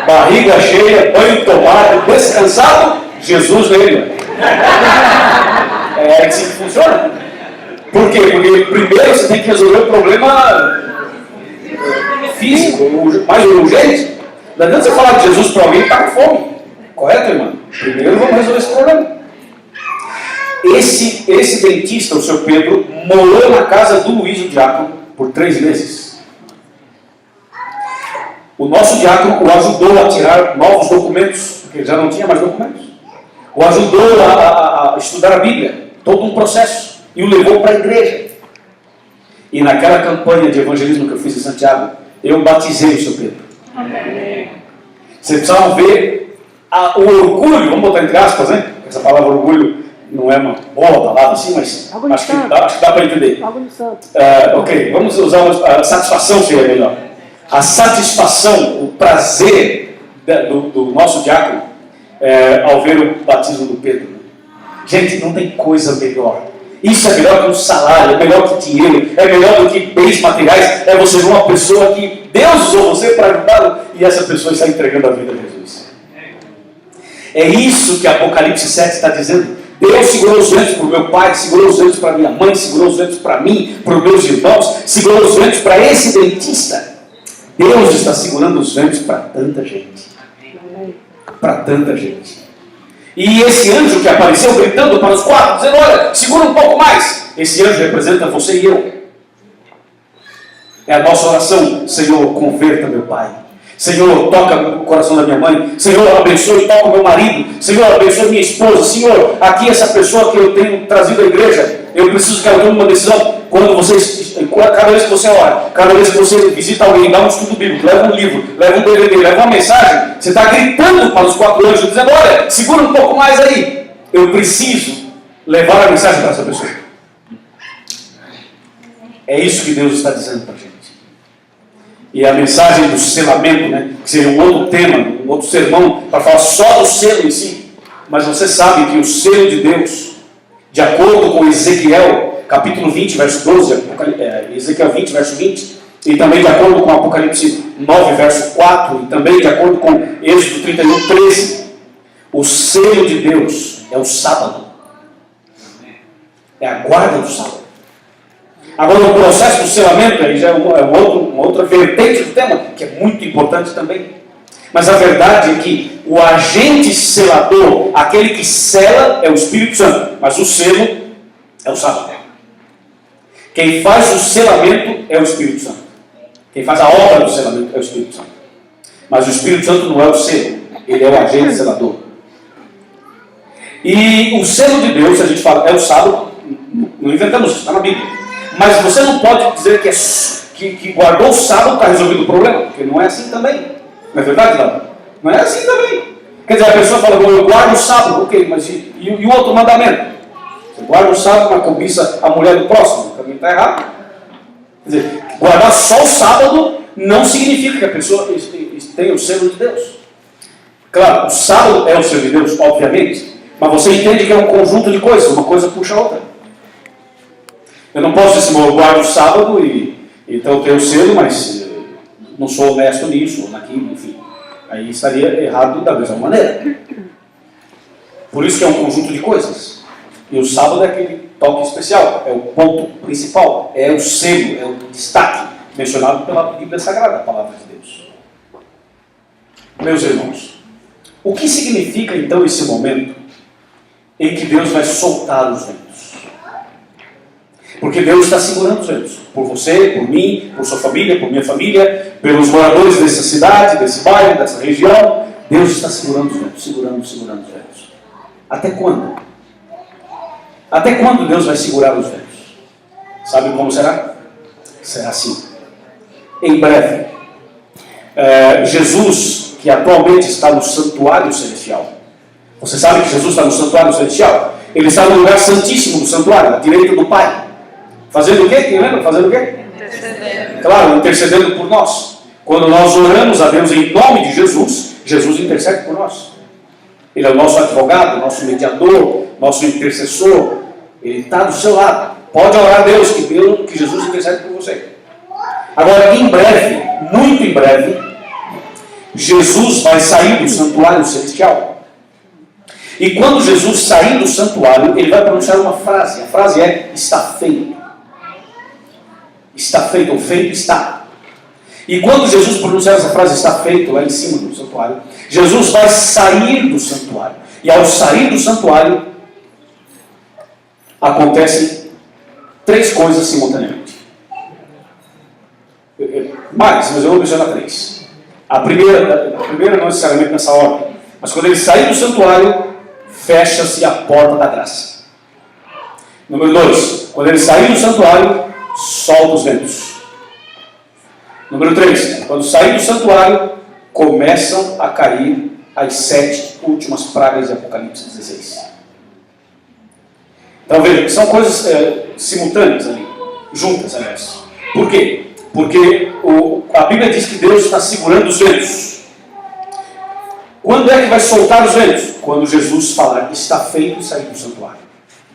A: Barriga cheia, banho tomado, descansado, Jesus nele. É assim que funciona. Por quê? Porque primeiro você tem que resolver o problema físico, mais urgente. Não adianta você falar de Jesus para alguém que está com fome. Correto, irmão? Primeiro vamos resolver esse problema. Esse dentista, o seu Pedro, morou na casa do Luiz, o diácono, por 3 meses. O nosso diácono o ajudou a tirar novos documentos, porque ele já não tinha mais documentos. O ajudou a estudar a Bíblia, todo um processo, e o levou para a igreja. E naquela campanha de evangelismo que eu fiz em Santiago, eu batizei o seu Pedro. Amém. Vocês precisavam ver o orgulho, vamos botar entre aspas, né? Essa palavra orgulho não é uma boa palavra assim, mas acho que dá para entender. Ok, vamos usar a satisfação, seria melhor. A satisfação, o prazer do nosso diácono ao ver o batismo do Pedro. Gente, não tem coisa melhor. Isso é melhor que um salário, é melhor que dinheiro, é melhor do que bens materiais. É você ver uma pessoa que Deus usou você para ajudá-lo e essa pessoa está entregando a vida a Jesus. É isso que Apocalipse 7 está dizendo. Deus segurou os ventos para o meu pai, segurou os ventos para minha mãe, segurou os ventos para mim, para os meus irmãos, segurou os ventos para esse dentista. Deus está segurando os ventos para tanta gente. Para tanta gente. E esse anjo que apareceu gritando para os quatro, dizendo, olha, segura um pouco mais. Esse anjo representa você e eu. É a nossa oração. Senhor, converta meu pai. Senhor, toca o coração da minha mãe. Senhor, abençoe e toca o meu marido. Senhor, abençoe minha esposa. Senhor, aqui essa pessoa que eu tenho trazido à igreja, eu preciso que ela tome uma decisão. Cada vez que você ora, cada vez que você visita alguém, dá um estudo bíblico, leva um livro, leva um DVD, leva uma mensagem, você está gritando para os quatro anjos, dizendo, olha, segura um pouco mais aí. Eu preciso levar a mensagem para essa pessoa. É isso que Deus está dizendo para a gente. E a mensagem do selamento, né, que seria um outro tema, um outro sermão, para falar só do selo em si. Mas você sabe que o selo de Deus, de acordo com Ezequiel, capítulo 20, verso 12, Ezequiel 20, verso 20, e também de acordo com Apocalipse 9, verso 4, e também de acordo com Êxodo 31, 13, o selo de Deus é o sábado. É a guarda do sábado. Agora, o processo do selamento aí já é uma outra vertente do tema, que é muito importante também. Mas a verdade é que o agente selador, aquele que sela, é o Espírito Santo, mas o selo é o sábado. Quem faz o selamento é o Espírito Santo. Quem faz a obra do selamento é o Espírito Santo. Mas o Espírito Santo não é o selo, ele é o agente selador. E o selo de Deus, a gente fala, é o sábado, não inventamos isso, está na Bíblia. Mas você não pode dizer que guardou o sábado está resolvido o problema, porque não é assim também. Não é verdade, não? Não é assim também. Quer dizer, a pessoa fala, bom, eu guardo o sábado, ok, mas e o outro mandamento? Você guarda o sábado, mas cobiça a mulher do próximo, o caminho está errado. Quer dizer, guardar só o sábado não significa que a pessoa tenha o selo de Deus. Claro, o sábado é o selo de Deus, obviamente, mas você entende que é um conjunto de coisas, uma coisa puxa a outra. Eu não posso dizer, eu guardo o sábado e então eu tenho o selo, mas não sou honesto nisso, ou naquilo, enfim. Aí estaria errado da mesma maneira. Por isso que é um conjunto de coisas. E o sábado é aquele toque especial, é o ponto principal, é o selo, é o destaque mencionado pela Bíblia Sagrada, a palavra de Deus. Meus irmãos, o que significa então esse momento em que Deus vai soltar os ventos? Porque Deus está segurando os ventos. Por você, por mim, por sua família, por minha família, pelos moradores dessa cidade, desse bairro, dessa região. Deus está segurando os ventos, segurando os ventos. Até quando? Até quando Deus vai segurar os ventos? Sabe como será? Será assim. Em breve. Jesus, que atualmente está no santuário celestial. Você sabe que Jesus está no santuário celestial? Ele está no lugar santíssimo do santuário, à direita do Pai. Fazendo o quê? Quem lembra? Fazendo o quê? Intercedendo. Claro, intercedendo por nós. Quando nós oramos a Deus em nome de Jesus, Jesus intercede por nós. Ele é o nosso advogado, nosso mediador, nosso intercessor. Ele está do seu lado. Pode orar a Deus, que Jesus intercede por você. Agora, em breve, muito em breve, Jesus vai sair do santuário celestial. E quando Jesus sair do santuário, ele vai pronunciar uma frase. A frase é, está feito. Está feito, ou feito está. E quando Jesus pronunciar essa frase, está feito, lá em cima do santuário, Jesus vai sair do santuário. E ao sair do santuário, acontecem três coisas simultaneamente. Mas eu vou mencionar três. A primeira não necessariamente nessa ordem, mas quando ele sair do santuário, fecha-se a porta da graça. Número 2, quando ele sair do santuário, solta os ventos. Número 3, quando sair do santuário, começam a cair as 7 últimas pragas de Apocalipse 16. Então veja, são coisas simultâneas ali, juntas, aliás. Por quê? Porque a Bíblia diz que Deus está segurando os ventos. Quando é que vai soltar os ventos? Quando Jesus falar, está feito e sair do santuário.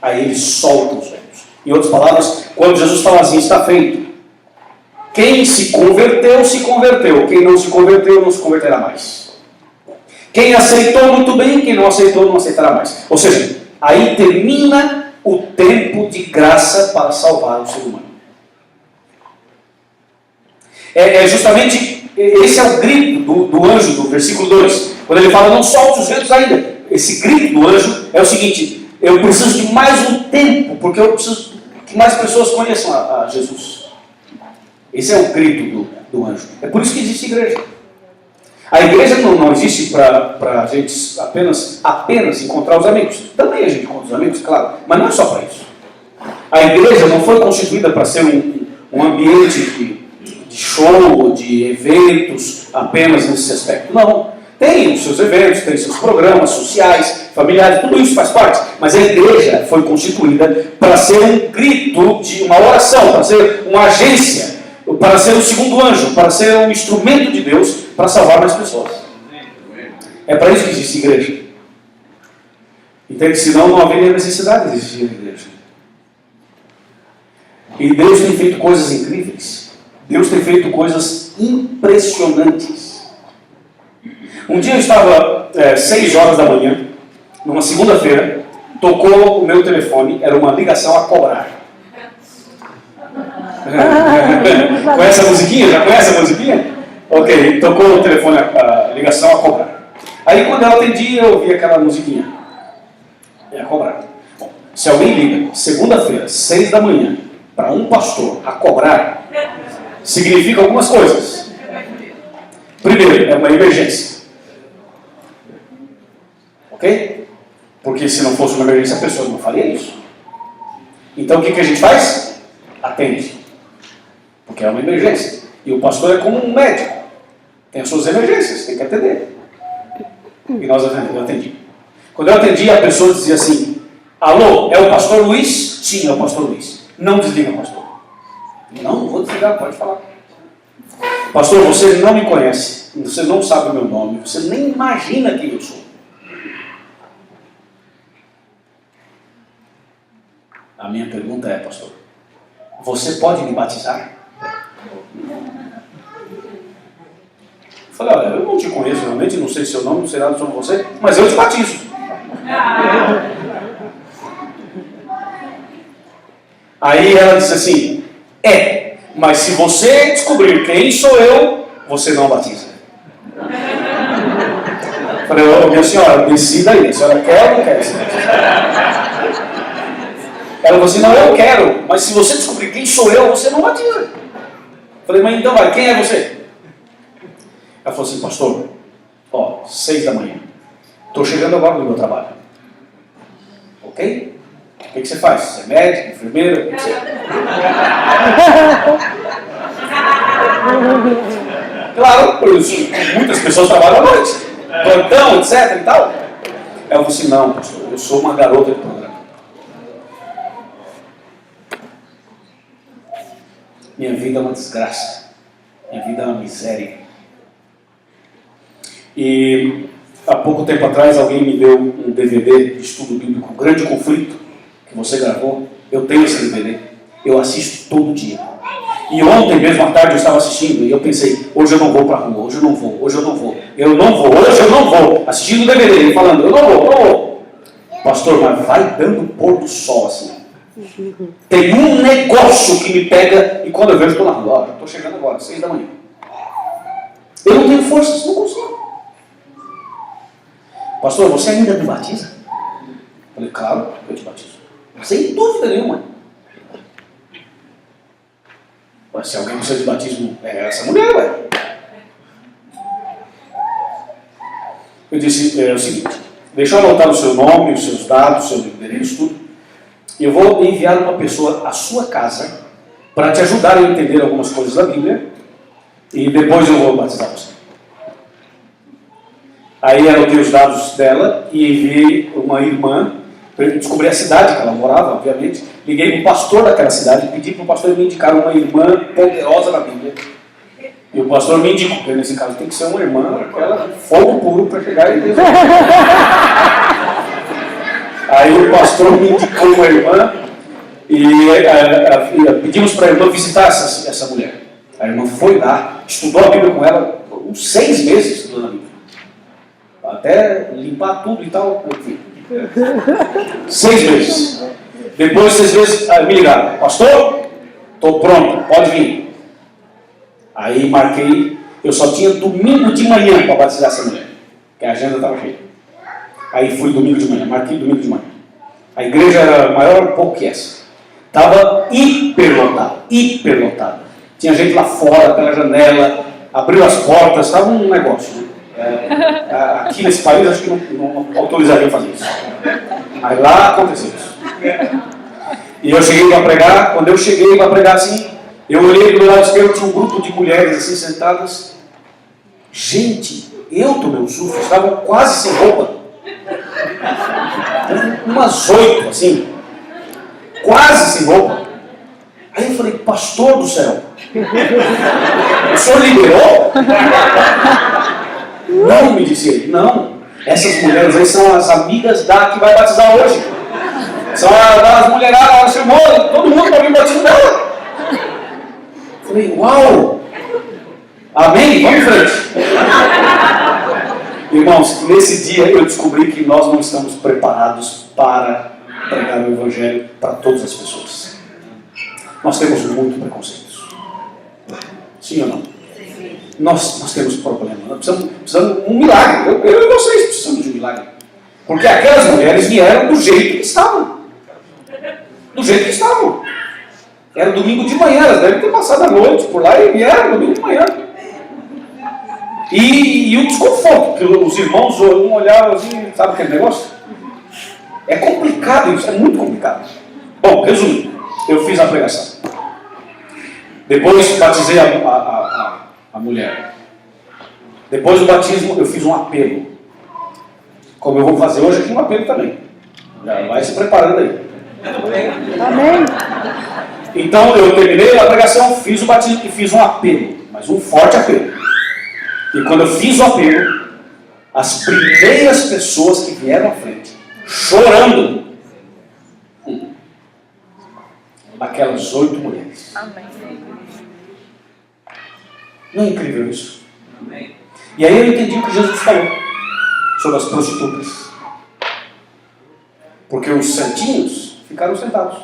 A: Aí ele solta os ventos. Em outras palavras, quando Jesus fala assim, está feito. Quem se converteu, se converteu. Quem não se converteu, não se converterá mais. Quem aceitou, muito bem. Quem não aceitou, não aceitará mais. Ou seja, aí termina o tempo de graça para salvar o ser humano. Justamente, esse é o grito do anjo, do versículo 2. Quando ele fala, não solte os ventos ainda. Esse grito do anjo é o seguinte, eu preciso de mais um tempo, porque eu preciso que mais pessoas conheçam a Jesus. Esse é o grito do anjo. É por isso que existe igreja. A igreja não existe para a gente apenas encontrar os amigos. Também a gente encontra os amigos, claro, mas não é só para isso. A igreja não foi constituída para ser um ambiente de show, de eventos apenas nesse aspecto. Não. Tem os seus eventos, tem seus programas sociais, familiares, tudo isso faz parte. Mas a igreja foi constituída para ser um grito de uma oração, para ser uma agência, para ser o segundo anjo, para ser um instrumento de Deus para salvar mais pessoas. É para isso que existe igreja. Entende? Senão não haveria necessidade de existir igreja. E Deus tem feito coisas incríveis. Deus tem feito coisas impressionantes. Um dia eu estava 6 horas da manhã, numa segunda-feira, tocou o meu telefone, era uma ligação a cobrar. Conhece a musiquinha? Já conhece a musiquinha? Ok, tocou o telefone, a ligação a cobrar. Aí quando eu atendi, eu ouvi aquela musiquinha. É a cobrar. Bom, se alguém liga, segunda-feira, 6 da manhã, para um pastor a cobrar, significa algumas coisas. Primeiro, é uma emergência. Ok? Porque se não fosse uma emergência, a pessoa não faria isso. Então o que a gente faz? Atende. Porque é uma emergência. E o pastor é como um médico. Tem as suas emergências, tem que atender. E eu atendi. Quando eu atendi, a pessoa dizia assim, alô, é o pastor Luiz? Sim, é o pastor Luiz. Não desliga, pastor. Não vou desligar, pode falar. Pastor, você não me conhece. Você não sabe o meu nome. Você nem imagina quem eu sou. A minha pergunta é, pastor, você pode me batizar? Eu falei, olha, eu não te conheço realmente, não sei seu nome, não sei nada sobre você, mas eu te batizo. Aí ela disse assim, mas se você descobrir quem sou eu, você não batiza. Eu falei, minha senhora, decida aí, a senhora quer ou não quer se batizar? Ela falou assim, não, eu quero, mas se você descobrir quem sou eu, você não batiza. Eu falei, mas então vai, quem é você? Ela falou assim, pastor, 6 da manhã, estou chegando agora no meu trabalho. Ok? O que você faz? Você é médico, enfermeira? O que você é? Claro, por isso, muitas pessoas trabalham à noite, plantão, etc e tal. Ela falou assim, não, pastor, eu sou uma garota de programa. Minha vida é uma desgraça. Minha vida é uma miséria. E há pouco tempo atrás alguém me deu um DVD de estudo bíblico, um grande conflito, que você gravou. Eu tenho esse DVD. Eu assisto todo dia. E ontem mesmo à tarde eu estava assistindo e eu pensei, hoje eu não vou para a rua, hoje eu não vou, hoje eu não vou. Eu não vou, hoje eu não vou. Assistindo o DVD, falando, eu não vou. Pastor, mas vai dando pôr do sol assim. Tem um negócio que me pega e quando eu vejo, estou na rua. Estou chegando agora, 6 da manhã. Eu não tenho forças, não consigo. Pastor, você ainda me batiza? Eu falei, claro, eu te batizo. Sem dúvida nenhuma. Mas se alguém precisa de batismo, é essa mulher, ué. Eu disse, é o seguinte, deixa eu anotar o seu nome, os seus dados, o seu endereço, tudo. Eu vou enviar uma pessoa à sua casa para te ajudar a entender algumas coisas da Bíblia e depois eu vou batizar você. Aí anotei os dados dela e enviei uma irmã para descobrir a cidade que ela morava, obviamente. Liguei para o pastor daquela cidade e pedi para o pastor me indicar uma irmã poderosa na Bíblia. E o pastor me indicou, porque nesse caso tem que ser uma irmã, aquela fogo puro para chegar em Deus. Aí o pastor me indicou uma irmã e pedimos para a irmã visitar essa mulher. A irmã foi lá, estudou a Bíblia com ela, uns 6 meses estudando a Bíblia. Até limpar tudo e tal, enfim. 6 meses. Depois de 6 meses, me ligaram: pastor, estou pronto, pode vir. Aí marquei, eu só tinha domingo de manhã para batizar essa mulher, porque a agenda estava cheia. Aí fui domingo de manhã, marquei domingo de manhã. A igreja era maior um pouco que essa. Estava hiperlotada. Tinha gente lá fora, pela janela, abriu as portas, estava um negócio. Né? Aqui nesse país acho que não autorizaria fazer isso. Mas lá aconteceu isso. E eu cheguei para pregar, quando eu cheguei para pregar assim, eu olhei do lado esquerdo, tinha um grupo de mulheres assim sentadas. Gente, eu tomei um susto, estavam quase sem roupa. Umas 8, assim, quase sem roupa. Aí eu falei: pastor do céu, o senhor liberou? Não, me disse ele, não. Essas mulheres aí são as amigas da que vai batizar hoje. São as mulheradas, ela chamou todo mundo para vir batizar dela. Falei: uau! Amém? Vamos em frente. Irmãos, nesse dia eu descobri que nós não estamos preparados para pregar o Evangelho para todas as pessoas. Nós temos muito preconceitos. Sim ou não? Nós temos problema. Nós precisamos de um milagre. Eu e vocês precisamos de um milagre. Porque aquelas mulheres vieram do jeito que estavam. Do jeito que estavam. Era domingo de manhã, elas devem ter passado a noite por lá e vieram domingo de manhã. E o desconforto, que os irmãos um olhavam assim, sabe aquele negócio? É complicado isso, é muito complicado. Bom, resumindo, eu fiz a pregação. Depois batizei a mulher. Depois do batismo eu fiz um apelo. Como eu vou fazer hoje aqui, um apelo também. Já vai se preparando aí.
B: Amém.
A: Então eu terminei a pregação, fiz o batismo e fiz um apelo, mas um forte apelo. E quando eu fiz o apelo, as primeiras pessoas que vieram à frente, chorando, aquelas 8 mulheres.
C: Amém.
A: Não é incrível isso? Amém. E aí eu entendi o que Jesus falou sobre as prostitutas. Porque os santinhos ficaram sentados.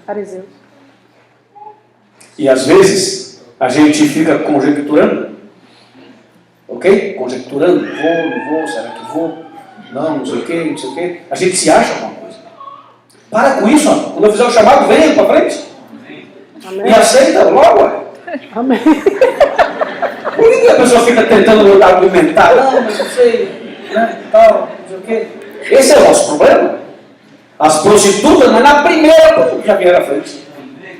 B: Fariseus.
A: E às vezes a gente fica conjecturando, ok? Conjecturando, vou, não vou, será que vou? Não sei o que, não sei o que. A gente se acha alguma coisa. Para com isso, ó. Quando eu fizer o chamado, venha para frente.
B: Amém.
A: E aceita logo, ué.
B: Amém.
A: Por que a pessoa fica tentando argumentar? Não, mas não sei, né, tal, não sei o quê. Esse é o nosso problema. As prostitutas, mas na primeira, já vieram à frente.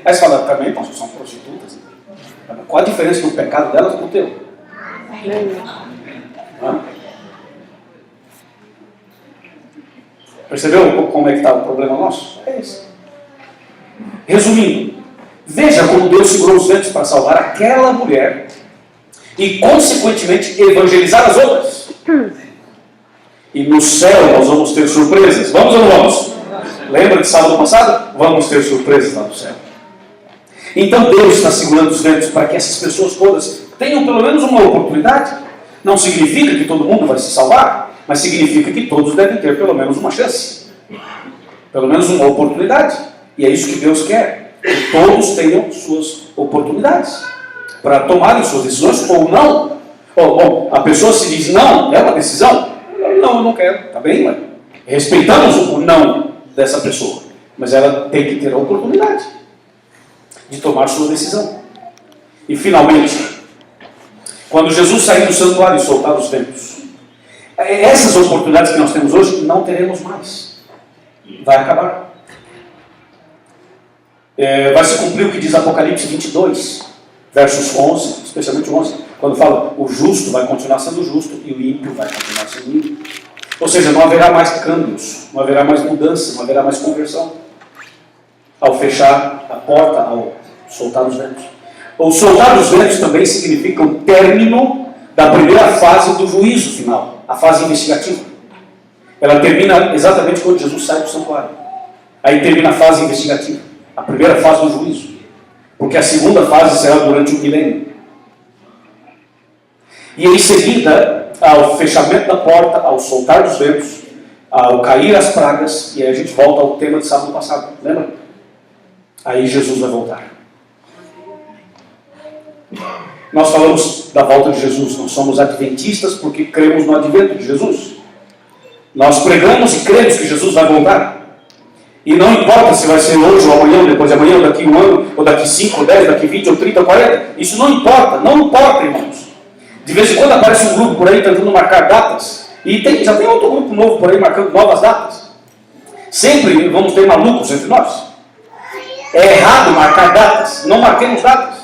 A: Aí você fala: também, pastor, são prostitutas. Qual a diferença do pecado delas com o teu?
B: Amém.
A: Percebeu como é que está o problema nosso? É esse. Resumindo, veja como Deus segurou os ventos para salvar aquela mulher e, consequentemente, evangelizar as outras. E no céu nós vamos ter surpresas. Vamos ou não vamos? Lembra de sábado passado? Vamos ter surpresas lá no céu. Então Deus está segurando os ventos para que essas pessoas todas tenham pelo menos uma oportunidade. Não significa que todo mundo vai se salvar, mas significa que todos devem ter pelo menos uma chance. Pelo menos uma oportunidade. E é isso que Deus quer. Que todos tenham suas oportunidades para tomarem suas decisões ou não. Bom, a pessoa se diz não, é uma decisão. Não, eu não quero. Tá bem, mas respeitamos o não dessa pessoa. Mas ela tem que ter a oportunidade de tomar sua decisão. E finalmente, quando Jesus sair do santuário e soltar os ventos, essas oportunidades que nós temos hoje não teremos mais. Vai acabar. Vai se cumprir o que diz Apocalipse 22, versos 11, especialmente 11, quando fala: o justo vai continuar sendo justo e o ímpio vai continuar sendo ímpio. Ou seja, não haverá mais câmbios, não haverá mais mudança, não haverá mais conversão ao fechar a porta, ao soltar os ventos. O soltar os ventos também significa o término da primeira fase do juízo final, a fase investigativa. Ela termina exatamente quando Jesus sai do santuário. Aí termina a fase investigativa. A primeira fase do juízo. Porque a segunda fase será durante o milênio. E em seguida, ao fechamento da porta, ao soltar dos ventos, ao cair as pragas, e aí a gente volta ao tema de sábado passado, lembra? Aí Jesus vai voltar. Nós falamos da volta de Jesus, nós somos adventistas porque cremos no advento de Jesus. Nós pregamos e cremos que Jesus vai voltar. E não importa se vai ser hoje, ou amanhã, ou depois de amanhã, ou daqui 1 ano, ou daqui 5, ou 10, daqui 20, ou 30, ou 40. Isso não importa, irmãos. De vez em quando aparece um grupo por aí tentando marcar datas. E já tem outro grupo novo por aí marcando novas datas. Sempre vamos ter malucos entre nós. É errado marcar datas. Não marquemos datas.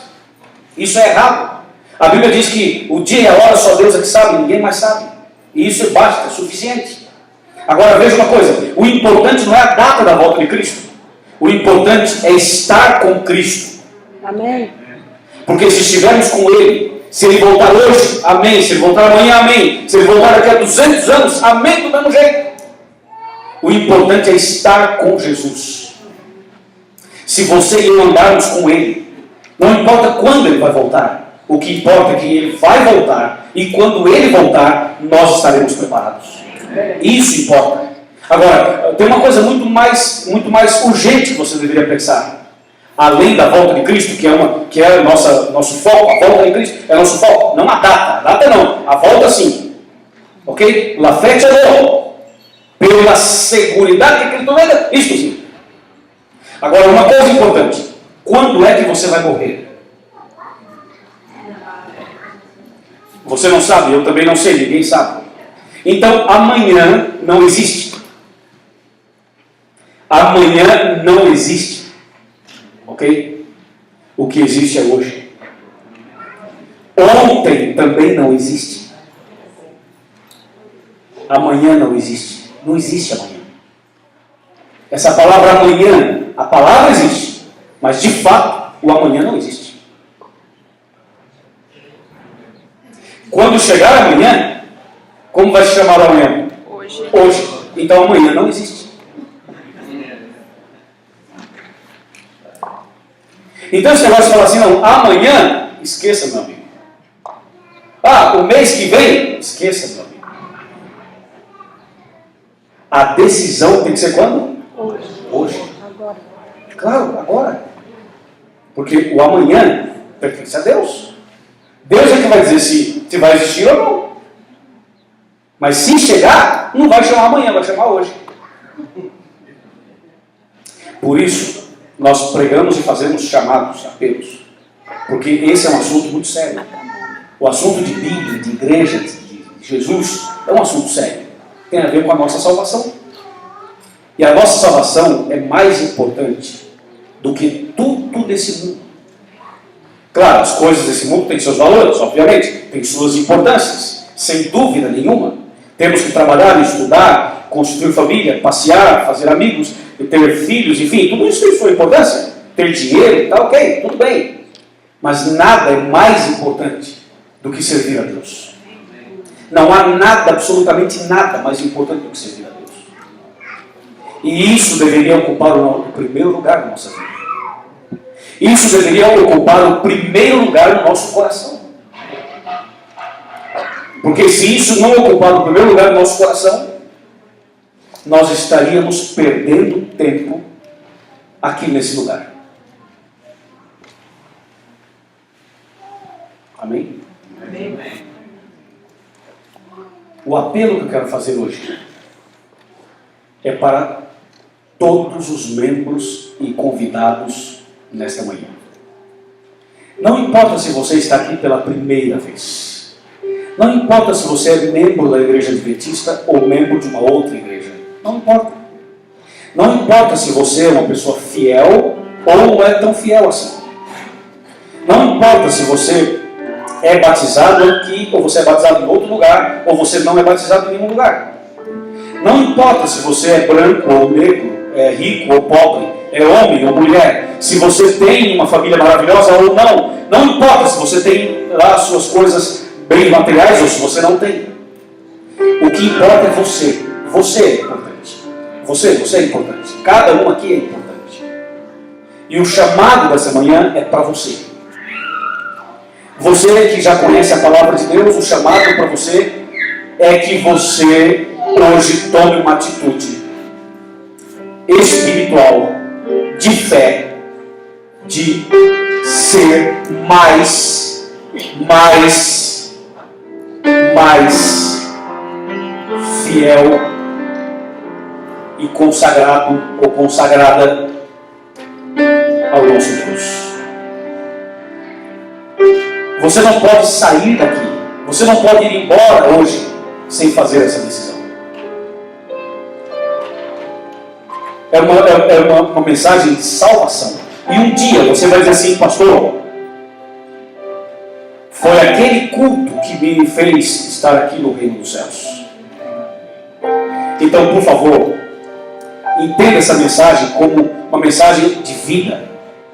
A: Isso é errado. A Bíblia diz que o dia e a hora só Deus é que sabe, ninguém mais sabe. E isso basta, é suficiente. Agora veja uma coisa, o importante não é a data da volta de Cristo. O importante é estar com Cristo.
B: Amém.
A: Porque se estivermos com Ele, se Ele voltar hoje, amém. Se Ele voltar amanhã, amém. Se Ele voltar daqui a 200 anos, amém do mesmo jeito. O importante é estar com Jesus. Se você e eu andarmos com Ele, não importa quando Ele vai voltar. O que importa é que Ele vai voltar. E quando Ele voltar, nós estaremos preparados. Isso importa. Agora, tem uma coisa muito mais urgente que você deveria pensar. Além da volta de Cristo, que é nosso foco, a volta de Cristo é nosso foco. Não a data não, a volta sim. Ok? La fête é bom. Pela seguridade que Cristo venha, isto sim. Agora, uma coisa importante. Quando é que você vai morrer? Você não sabe, eu também não sei, ninguém sabe. Então, amanhã não existe. Amanhã não existe. Ok? O que existe é hoje. Ontem também não existe. Amanhã não existe. Não existe amanhã. Essa palavra amanhã, a palavra existe. Mas de fato, o amanhã não existe. Quando chegar amanhã, como vai se chamar amanhã? Hoje. Então amanhã não existe. Então esse negócio de falar assim, não, amanhã, esqueça, meu amigo. O mês que vem, esqueça, meu amigo. A decisão tem que ser quando? Hoje.
B: Agora.
A: Claro, agora. Porque o amanhã pertence a Deus. Deus é que vai dizer se vai existir ou não. Mas se chegar, não vai chamar amanhã, vai chamar hoje. Por isso, nós pregamos e fazemos chamados, apelos. Porque esse é um assunto muito sério. O assunto de Bíblia, de igreja, de Jesus, é um assunto sério. Tem a ver com a nossa salvação. E a nossa salvação é mais importante do que tudo desse mundo. Claro, as coisas desse mundo têm seus valores, obviamente, têm suas importâncias, sem dúvida nenhuma. Temos que trabalhar, estudar, construir família, passear, fazer amigos, ter filhos, enfim, tudo isso tem sua importância. Ter dinheiro, tá ok, tudo bem. Mas nada é mais importante do que servir a Deus. Não há nada, absolutamente nada mais importante do que servir a Deus. E isso deveria ocupar o primeiro lugar na nossa vida. Isso deveria ocupar o primeiro lugar no nosso coração. Porque se isso não ocupar o primeiro lugar no nosso coração, nós estaríamos perdendo tempo aqui nesse lugar. Amém?
C: Amém.
A: O apelo que eu quero fazer hoje é para todos os membros e convidados nesta manhã. Não importa se você está aqui pela primeira vez. Não importa se você é membro da igreja adventista ou membro de uma outra igreja. Não importa. Não importa se você é uma pessoa fiel ou não é tão fiel assim. Não importa se você é batizado aqui, ou você é batizado em outro lugar, ou você não é batizado em nenhum lugar. Não importa se você é branco ou negro, é rico ou pobre, é homem ou mulher, se você tem uma família maravilhosa ou não. Não importa se você tem lá as suas coisas, bens materiais, ou se você não tem. O que importa é você. Você é importante. Você é importante. Cada um aqui é importante. E o chamado dessa manhã é para você. Você que já conhece a palavra de Deus, o chamado para você é que você hoje tome uma atitude espiritual, de fé, de ser mais fiel e consagrado ou consagrada ao nosso Deus. Você não pode sair daqui, você não pode ir embora hoje sem fazer essa decisão. É uma mensagem de salvação. E um dia você vai dizer assim: pastor, foi aquele culto que me fez estar aqui no reino dos céus. Então, por favor, entenda essa mensagem como uma mensagem de vida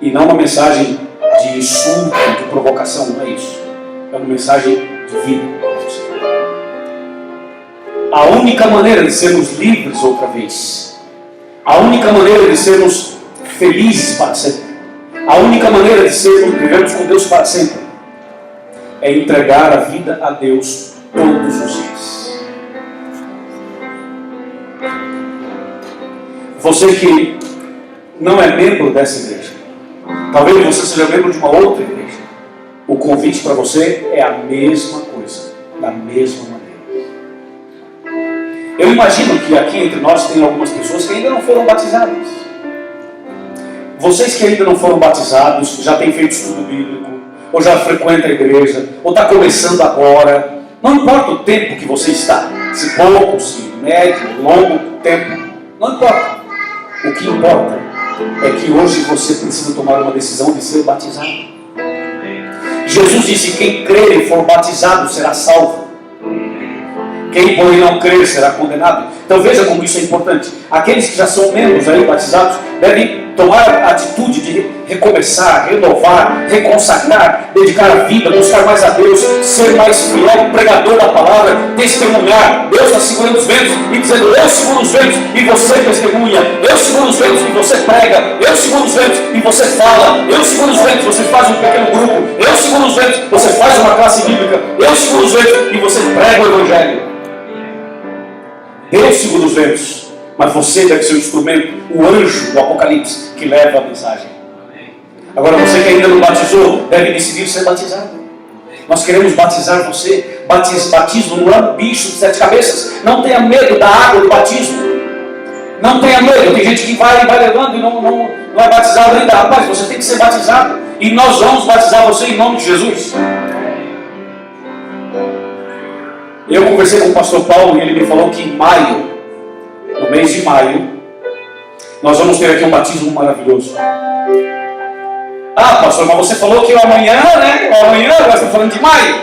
A: e não uma mensagem de insulto, de provocação. Não é isso. É uma mensagem de vida para você. A única maneira de sermos livres outra vez, a única maneira de sermos felizes para sempre, a única maneira de vivermos com Deus para sempre, é entregar a vida a Deus todos os dias. Você que não é membro dessa igreja, talvez você seja membro de uma outra igreja, o convite para você é a mesma coisa, da mesma maneira. Eu imagino que aqui entre nós tem algumas pessoas que ainda não foram batizadas. Vocês que ainda não foram batizados, já têm feito estudo bíblico, ou já frequenta a igreja, ou está começando agora, não importa o tempo que você está, se pouco, se médio, longo tempo, não importa. O que importa é que hoje você precisa tomar uma decisão de ser batizado. Jesus disse: quem crer e for batizado será salvo. Quem, porém, não crer será condenado. Então veja como isso é importante. Aqueles que já são membros aí batizados devem tomar a atitude de recomeçar, renovar, reconsagrar, dedicar a vida, buscar mais a Deus, ser mais fiel, pregador da palavra, testemunhar. Deus está segurando os ventos e dizendo: eu seguro os ventos e você testemunha. Eu seguro os ventos e você prega. Eu seguro os ventos e você fala. Eu seguro os ventos e você faz um pequeno grupo. Eu seguro os ventos e você faz uma classe bíblica. Eu seguro os ventos e você prega o evangelho. Deus segura os ventos, mas você deve ser o instrumento, o anjo do Apocalipse que leva a mensagem. Agora você que ainda não batizou, deve decidir ser batizado. Nós queremos batizar você. Batismo não é um bicho de 7 cabeças. Não tenha medo da água do batismo. Não tenha medo. Tem gente que vai levando e não é batizado ainda. Rapaz, você tem que ser batizado. E nós vamos batizar você em nome de Jesus. Eu conversei com o pastor Paulo e ele me falou que em maio, no mês de maio, nós vamos ter aqui um batismo maravilhoso. Ah, pastor, mas você falou que amanhã, né? Amanhã, nós estamos falando de maio.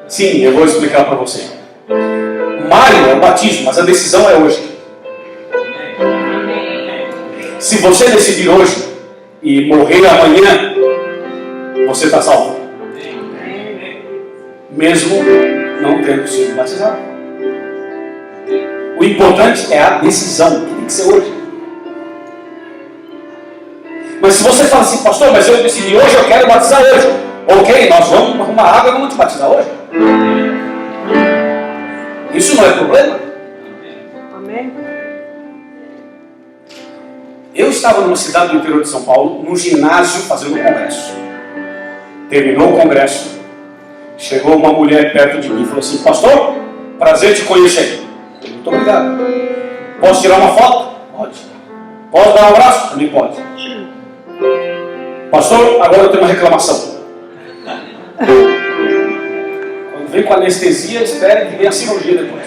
A: Sim, eu vou explicar para você. Maio é o batismo, mas a decisão é hoje. Se você decidir hoje e morrer amanhã, você está salvo. Mesmo não tendo sido batizado. O importante é a decisão, que tem que ser hoje. Mas se você fala assim: pastor, mas eu decidi hoje, eu quero batizar hoje. Ok, nós vamos arrumar água e vamos te batizar hoje. Isso não é problema.
B: Amém.
A: Eu estava numa cidade do interior de São Paulo, num ginásio, fazendo um congresso. Terminou o congresso. Chegou uma mulher perto de mim e falou assim: pastor, prazer te conhecer. Muito obrigado. Posso tirar uma foto? Pode. Posso dar um abraço? Também pode. Pastor, agora eu tenho uma reclamação. Quando vem com anestesia, espere que venha a cirurgia depois.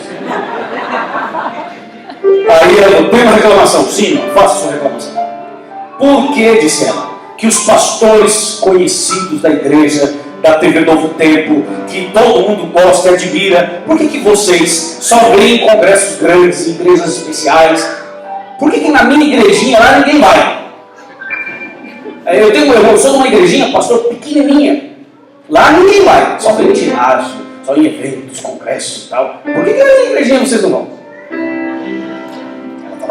A: Aí eu tenho uma reclamação. Sim, faça sua reclamação. Por que, disse ela, que os pastores conhecidos da igreja, da TV Novo Tempo, que todo mundo gosta e admira, por que vocês só veem congressos grandes, igrejas especiais? Por que na minha igrejinha lá ninguém vai? Eu sou de uma igrejinha, pastor, pequenininha. Lá ninguém vai, só vem em ginásio, só em eventos, congressos e tal. Por que na minha igrejinha vocês não vão?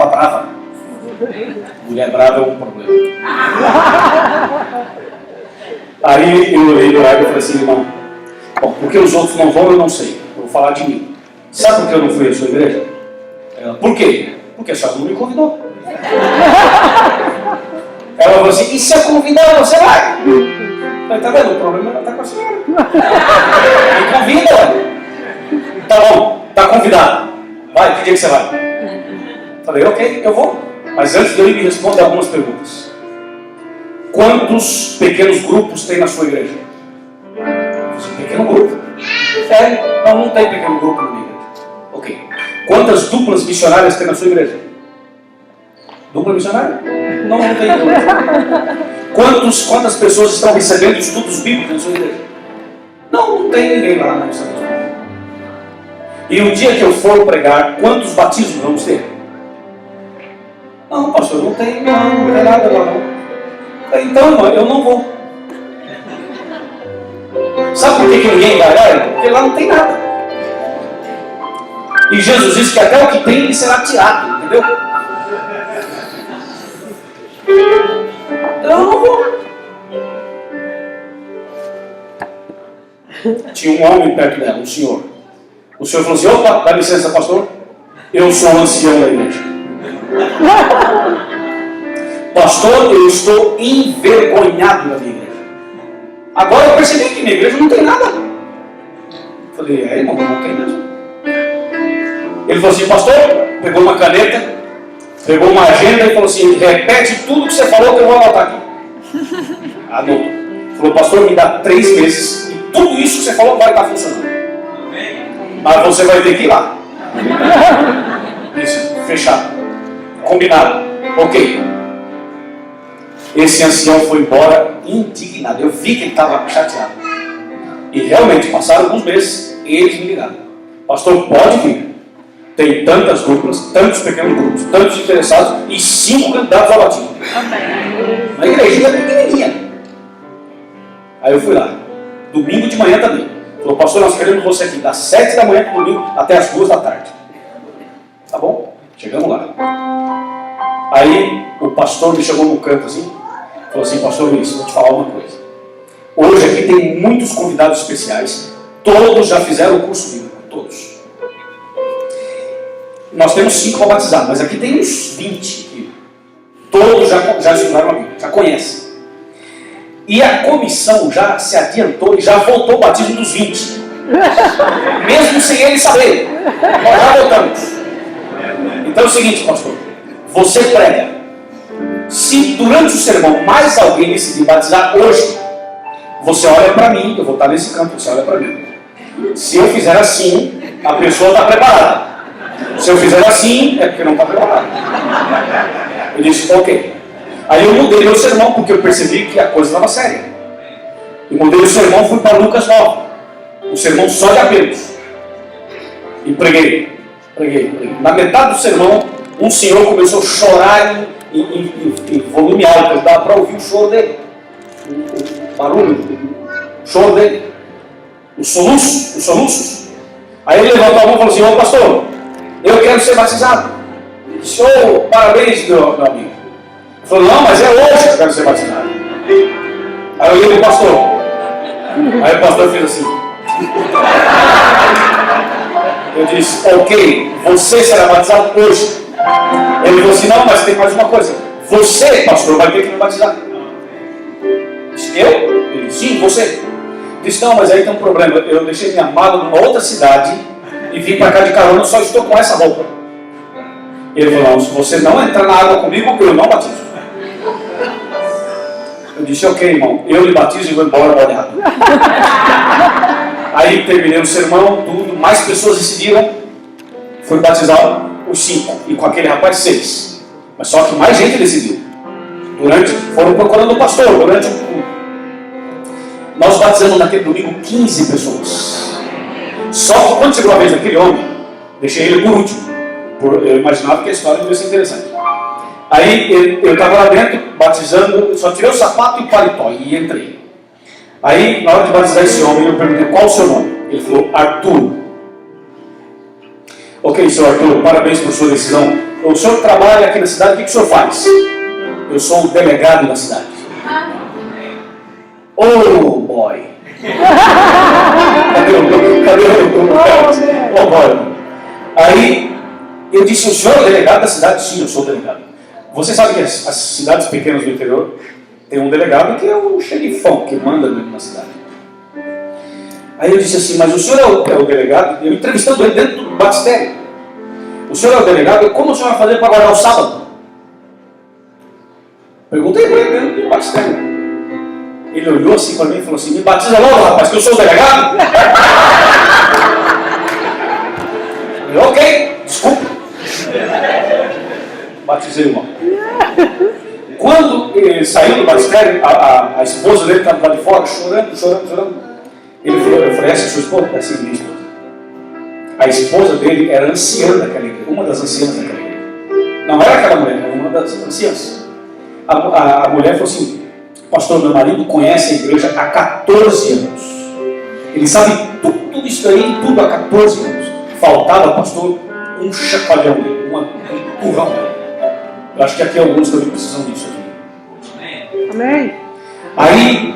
A: estava brava. Mulher brava é um problema. Aí eu olhei no lado e falei assim, irmão, bom, porque os outros não vão, eu não sei. Eu vou falar de mim. Sabe por que eu não fui à sua igreja? Ela, por quê? Porque a senhora não me convidou. Ela falou assim, e se eu convidar, você vai? Eu falei, tá vendo? O problema está com a senhora. Me convida. Tá bom, tá convidado. Vai, que dia que você vai? Falei, ok, eu vou. Mas antes de eu ir, me responda algumas perguntas. Quantos pequenos grupos tem na sua igreja? Pequeno grupo? É, não tem pequeno grupo na minha igreja. Ok. Quantas duplas missionárias tem na sua igreja? Dupla missionária? Não tem dupla. Quantas pessoas estão recebendo estudos bíblicos na sua igreja? Não tem ninguém lá na nossa igreja. E o dia que eu for pregar, quantos batismos vamos ter? Não, pastor, não tem nada lá não. Então, eu não vou. Sabe por que ninguém vai lá? Porque lá não tem nada. E Jesus disse que até o que tem ele será tirado, entendeu? Eu não vou. Tinha um homem perto dela, um senhor. O senhor falou assim, opa, dá licença, pastor. Eu sou o ancião da igreja. Pastor, eu estou envergonhado da minha igreja. Agora eu percebi que minha igreja não tem nada. Falei, irmão, não tem mesmo. Ele falou assim, pastor, pegou uma caneta, pegou uma agenda e falou assim, repete tudo que você falou que eu vou anotar aqui. Anotou. Falou, pastor, me dá 3 meses e tudo isso que você falou vai estar funcionando. Mas você vai ter que ir lá. Isso, fechado. Combinado. Ok. Esse ancião foi embora indignado. Eu vi que ele estava chateado. E realmente, passaram alguns meses, eles me ligaram. Pastor, pode vir. Tem tantas duplas, tantos pequenos grupos, tantos interessados e 5 candidatos ao batismo. Uma igreja pequenininha. Aí eu fui lá. Domingo de manhã também. Falou, pastor, nós queremos você aqui das 7 da manhã do domingo até as 2 da tarde. Tá bom? Chegamos lá. Aí o pastor me chamou no canto assim. Falou assim, pastor Luiz, vou te falar uma coisa. Hoje aqui tem muitos convidados especiais. Todos já fizeram o curso bíblico. Todos. Nós temos 5 para batizar, mas aqui tem uns 20 aqui. Todos já estudaram a Bíblia, já conhecem. E a comissão já se adiantou e já voltou o batismo dos 20. Mesmo sem eles saberem. Nós já voltamos. Então é o seguinte, pastor. Você prega. Se durante o sermão mais alguém decidir batizar hoje, você olha para mim, eu vou estar nesse campo, você olha para mim. Se eu fizer assim, a pessoa está preparada. Se eu fizer assim, é porque não está preparada. Eu disse, ok. Aí eu mudei meu sermão, porque eu percebi que a coisa estava séria. E mudei o sermão, fui para Lucas 9. Um sermão só de apelos. E preguei. Na metade do sermão, um senhor começou a chorar em volume alto. Dava para ouvir o choro dele. O barulho, o choro dele. Os soluços. Aí ele levantou a mão e falou assim, ô pastor, eu quero ser batizado. Disse, ô, parabéns, meu amigo. Ele falou, não, mas é hoje que eu quero ser batizado. Aí eu olhei para o pastor. Aí o pastor fez assim. Eu disse, ok, você será batizado hoje. Ele falou assim, não, mas tem mais uma coisa. Você, pastor, vai ter que me batizar. Eu disse, eu? Ele disse, sim, você. Eu disse, não, mas aí tem um problema. Eu deixei minha mala numa outra cidade e vim para cá de carona, só estou com essa roupa. Ele falou, não, se você não entrar na água comigo, eu não batizo. Eu disse, ok, irmão, eu lhe batizo e vou embora molhado. Aí terminei o sermão, tudo, mais pessoas decidiram, foi batizar os 5, e com aquele rapaz 6. Mas só que mais gente decidiu. Foram procurando o pastor, nós batizamos naquele domingo 15 pessoas. Só que quando chegou a vez daquele homem, deixei ele por último. Eu imaginava que a história devia ser interessante. Aí eu estava lá dentro, batizando, só tirei o sapato e o paletó e entrei. Aí, na hora de batizar esse homem, eu perguntei, qual o seu nome? Ele falou, Arthur. Ok, senhor Arthur, parabéns por sua decisão. o senhor trabalha aqui na cidade, o que o senhor faz? Eu sou o delegado da cidade. Oh boy! Cadê o oh boy? Aí eu disse, o senhor é o delegado da cidade? Sim, eu sou o delegado. Você sabe que as cidades pequenas do interior tem um delegado que é o xerifão, que manda na cidade. Aí eu disse assim, mas o senhor é o delegado? Eu entrevistando ele dentro do batistério. O senhor é o delegado? Como o senhor vai fazer para guardar o sábado? Perguntei para ele dentro do batistério. Ele olhou assim para mim e falou assim, me batiza logo, rapaz, que eu sou o delegado. Eu falei, ok, desculpa. Batizei o irmão. Quando ele saiu do batistério, a esposa dele estava lá de fora, chorando. Ele falou, eu falei, essa é a sua esposa? Essa é a minha esposa. A esposa dele era anciã daquela igreja, uma das anciãs daquela igreja. Não era aquela mulher, era uma das anciãs. A mulher falou assim, pastor, meu marido conhece a igreja há 14 anos. Ele sabe tudo isso aí, tudo há 14 anos. Faltava, pastor, um chacoalhão dele, um empurrão dele. Eu acho que aqui alguns também precisam disso aqui.
B: Amém.
A: Aí,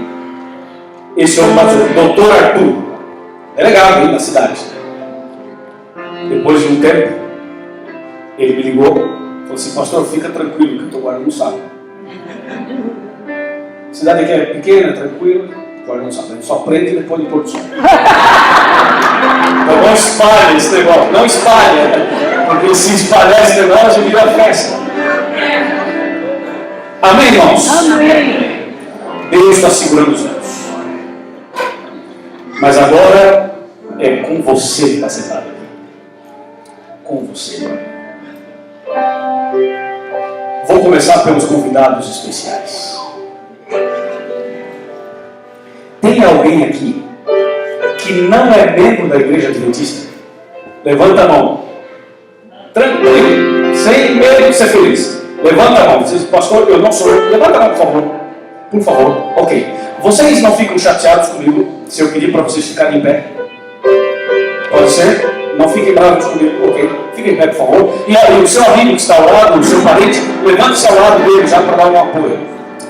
A: esse homem batizou, doutor Arthur, delegado aí na cidade. Depois de um tempo, ele me ligou, falou assim, pastor, fica tranquilo que eu estou guardando o sábado. A cidade aqui é pequena, tranquila, guardando o sábado. A gente só prende depois do pôr do sol. Então não espalhe esse negócio, não espalhe, porque se espalhar esse negócio, vira festa. Amém, irmãos?
B: Amém.
A: Deus está segurando os anjos. Mas agora é com você que está sentado aqui. Com você. Vou começar pelos convidados especiais. Tem alguém aqui que não é membro da igreja adventista? Levanta a mão. Tranquilo, sem medo de ser feliz. Levanta a mão. Diz, pastor, eu não sou. Levanta a mão, por favor. Por favor. Ok. Vocês não ficam chateados comigo se eu pedir para vocês ficarem em pé? Pode ser? Não fiquem bravos comigo. Ok. Fiquem em pé, por favor. E aí, o seu amigo que está ao lado, o seu parente, levante-se ao lado dele já para dar um apoio.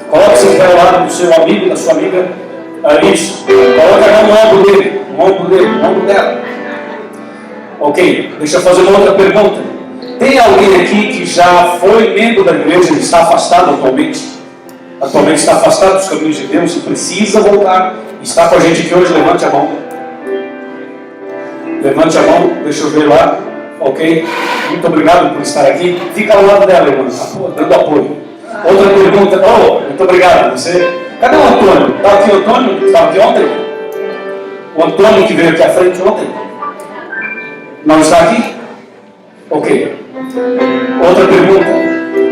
A: Coloque seu pé ao lado do seu amigo, da sua amiga. Isso. Coloque a mão no ombro dele. No ombro dele, no ombro dela. Ok. Deixa eu fazer uma outra pergunta. Tem alguém aqui que já foi membro da igreja e está afastado atualmente? Atualmente está afastado dos caminhos de Deus e precisa voltar. Está com a gente aqui hoje? Levante a mão. Levante a mão, deixa eu ver lá. Ok? Muito obrigado por estar aqui. Fica ao lado dela, irmã, dando apoio. Outra pergunta. Oh, muito obrigado. Você... Cadê o Antônio? Estava aqui o Antônio? Estava aqui ontem? O Antônio que veio aqui à frente ontem? Não está aqui? Ok. Outra pergunta.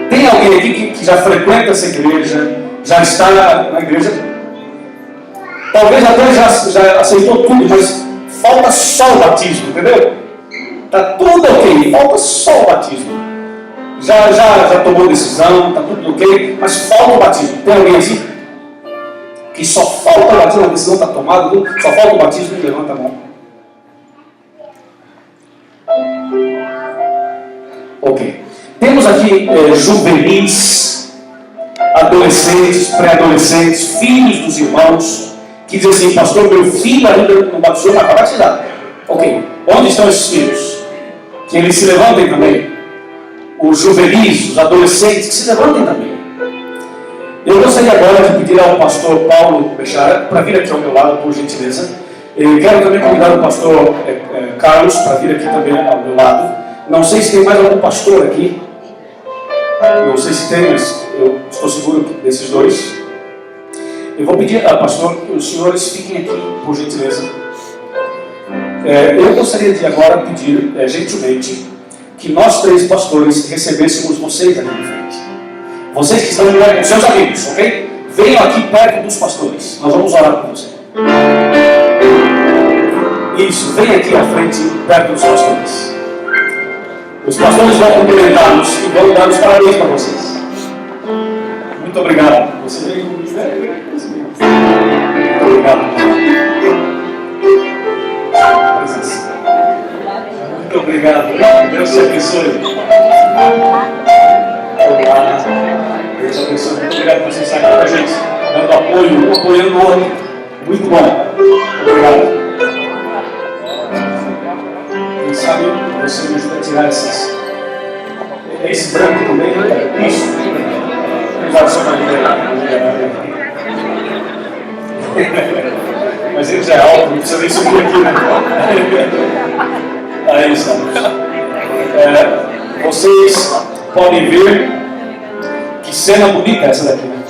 A: Tem alguém aqui que já frequenta essa igreja? Já está na igreja? Talvez até já aceitou tudo, mas falta só o batismo, entendeu? Está tudo ok, falta só o batismo. Já tomou decisão, está tudo ok, mas falta o batismo. Tem alguém assim? Que só falta o batismo, a decisão está tomada, só falta o batismo, levanta a mão. Ok. Temos aqui juvenis, adolescentes, pré-adolescentes, filhos dos irmãos, que dizem assim, pastor, meu filho ainda não batizou, mas vai batizar. Ok. Onde estão esses filhos? Que eles se levantem também. Os juvenis, os adolescentes, que se levantem também. Eu gostaria agora de pedir ao pastor Paulo Bechara para vir aqui ao meu lado, por gentileza. Eu quero também convidar o pastor Carlos para vir aqui também ao meu lado. Não sei se tem mais algum pastor aqui. Não sei se tem, mas eu estou seguro desses dois. Eu vou pedir ao pastor que os senhores fiquem aqui, por gentileza. Eu gostaria de agora pedir, gentilmente, que nós três pastores recebêssemos vocês aqui em frente. Vocês que estão com seus amigos, ok? Venham aqui perto dos pastores. Nós vamos orar por você. Isso, venham aqui à frente, perto dos pastores. Os pastores vão cumprimentá-los e vão dar os parabéns para vocês. Muito obrigado. Você veio com o ministério? Muito obrigado. Muito obrigado. Deus te abençoe. Deus abençoe. Muito obrigado por vocês estarem aqui com a gente, dando apoio, um apoiando o outro. Muito bom. Obrigado. Quem sabe você me ajuda a tirar esse branco do meio, né? Isso. Obrigado, sua maneira. Mas ele já é alto, não precisa nem subir aqui, né? Aí estamos. Vocês podem ver que cena bonita essa daqui, né?